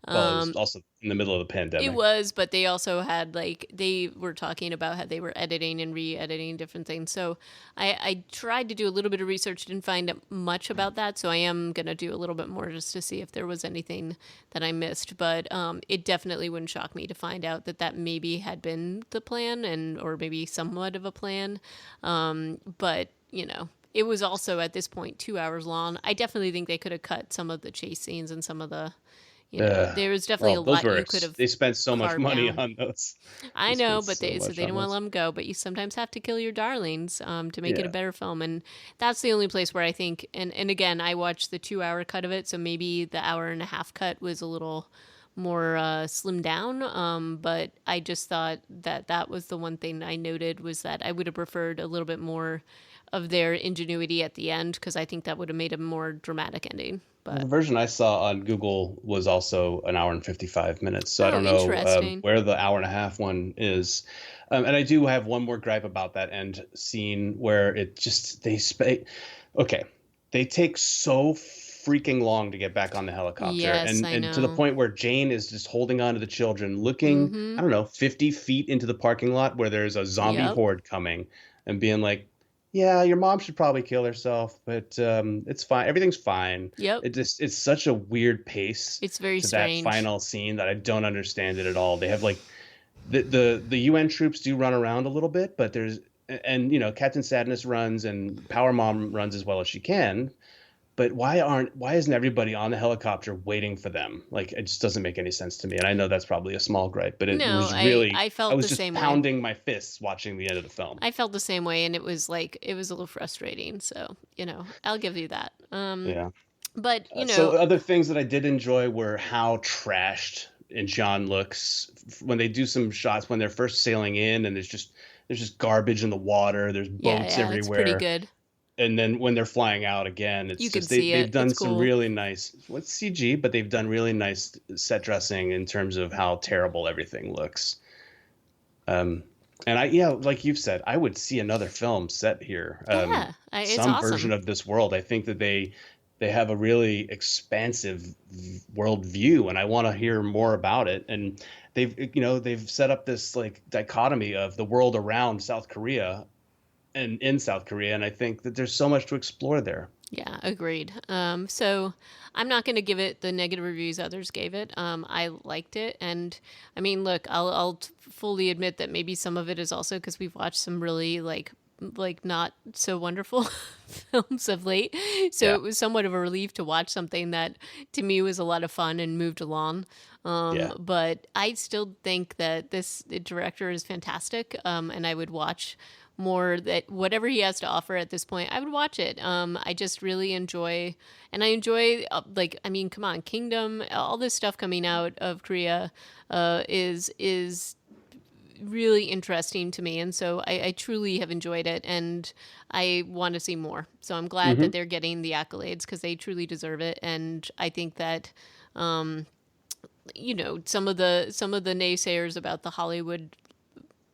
Well, it was also in the middle of the It pandemic. was, but they also had like they were talking about how they were editing and re-editing different things. So I tried to do a little bit of research, didn't find much about that. So I am gonna do a little bit more just to see if there was anything that I missed. But it definitely wouldn't shock me to find out that maybe had been the plan, and or maybe somewhat of a plan. But it was also at this point 2 hours long. I definitely think they could have cut some of the chase scenes and some of the, there was definitely Well, a those lot were you could have they spent so much carved money down. on those. I They spent know, but so they much didn't on want to let those. them go. But you sometimes have to kill your darlings, to make it a Yeah. better film, and that's the only place where I think. And again, I watched the 2 hour cut of it, so maybe the hour and a half cut was a little slimmed down. But I just thought that that was the one thing I noted, was that I would have preferred a little bit more of their ingenuity at the end, because I think that would have made a more dramatic ending. Well, the But version I saw on Google was also an hour and 55 minutes. So I oh, don't know interesting. where the hour and a half one is. And I do have one more gripe about that end scene where it just, okay, they take so freaking long to get back on the helicopter. Yes, I And to the know. point where Jane is just holding on to the children, looking, Mm-hmm. I don't know, 50 feet into the parking lot where there's a zombie Yep. horde coming and being like, yeah, your mom should probably kill herself, but it's fine. Everything's fine. Yep. It's such a weird pace It's very to that strange. final scene that I don't understand it at all. They have like the UN troops do run around a little bit, but there's and Captain Sadness runs and Power Mom runs as well as she can, but why isn't everybody on the helicopter waiting for them? Like, it just doesn't make any sense to me. And I know that's probably a small gripe, but it No, was I really I I felt was the just same way. pounding my fists watching the end of the film. I felt the same way, and it was like, it was a little frustrating. So, I'll give you that. Yeah. But So other things that I did enjoy were how trashed and John looks when they do some shots when they're first sailing in, and there's just garbage in the water, there's yeah, boats yeah, it's pretty everywhere, good. and then when they're flying out again, You it's can just see they've it. done It's some cool. really nice what's CG, but they've done really nice set dressing in terms of how terrible everything looks. Um, and yeah, like you've said, I would see another film set here, Yeah, it's some version awesome. of this world. I think that they have a really expansive world view, and I want to hear more about it. And they've set up this like dichotomy of the world around South Korea and in South Korea, and I think that there's so much to explore there. Yeah, agreed. So I'm not going to give it the negative reviews others gave it. I liked it, and I mean, look, I'll fully admit that maybe some of it is also because we've watched some really like not so wonderful films of late. So Yeah, it was somewhat of a relief to watch something that to me was a lot of fun and moved along. yeah. But I still think that this director is fantastic, and I would watch more, that whatever he has to offer at this point, I would watch it. I just really enjoy, and I enjoy like, I mean, come on, Kingdom, all this stuff coming out of Korea is really interesting to me, and so I truly have enjoyed it, and I want to see more. So I'm glad that Hmm. they're getting the accolades, because they truly deserve it, and I think that some of the naysayers about the Hollywood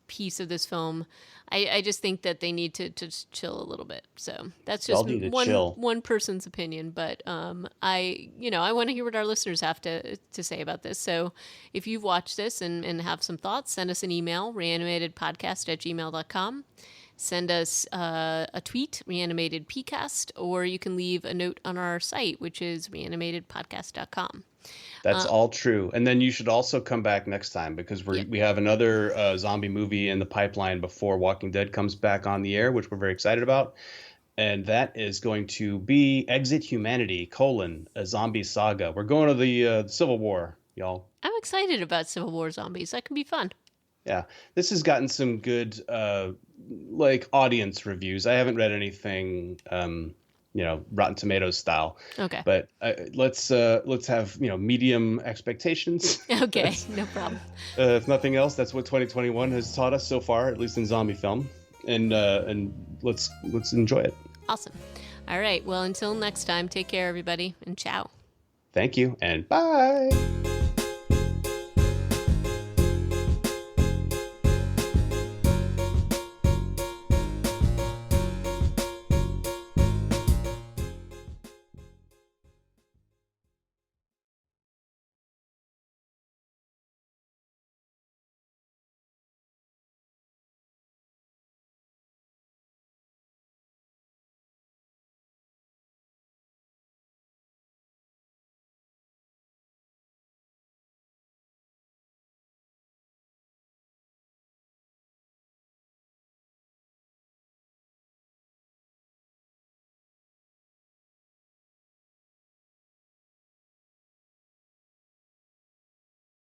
piece of this film, I just think that they need to just chill a little bit. So that's Y'all just need to one chill. one person's opinion, but I want to hear what our listeners have to say about this. So if you've watched this and have some thoughts, send us an email, reanimatedpodcast@gmail.com. Send us a tweet, reanimatedpcast, or you can leave a note on our site, which is reanimatedpodcast.com. That's all true. And then you should also come back next time because Yeah. we have another zombie movie in the pipeline before Walking Dead comes back on the air, which we're very excited about. And that is going to be Exit Humanity: a zombie saga. We're going to the Civil War, y'all. I'm excited about Civil War zombies. That can be fun. Yeah, this has gotten some good like audience reviews. I haven't read anything Rotten Tomatoes style, Okay. but let's have medium expectations. Okay, That's no problem. if nothing else, that's what 2021 has taught us so far, at least in zombie film, and let's enjoy it. Awesome. All right. Well, until next time, take care, everybody, and ciao. Thank you and bye.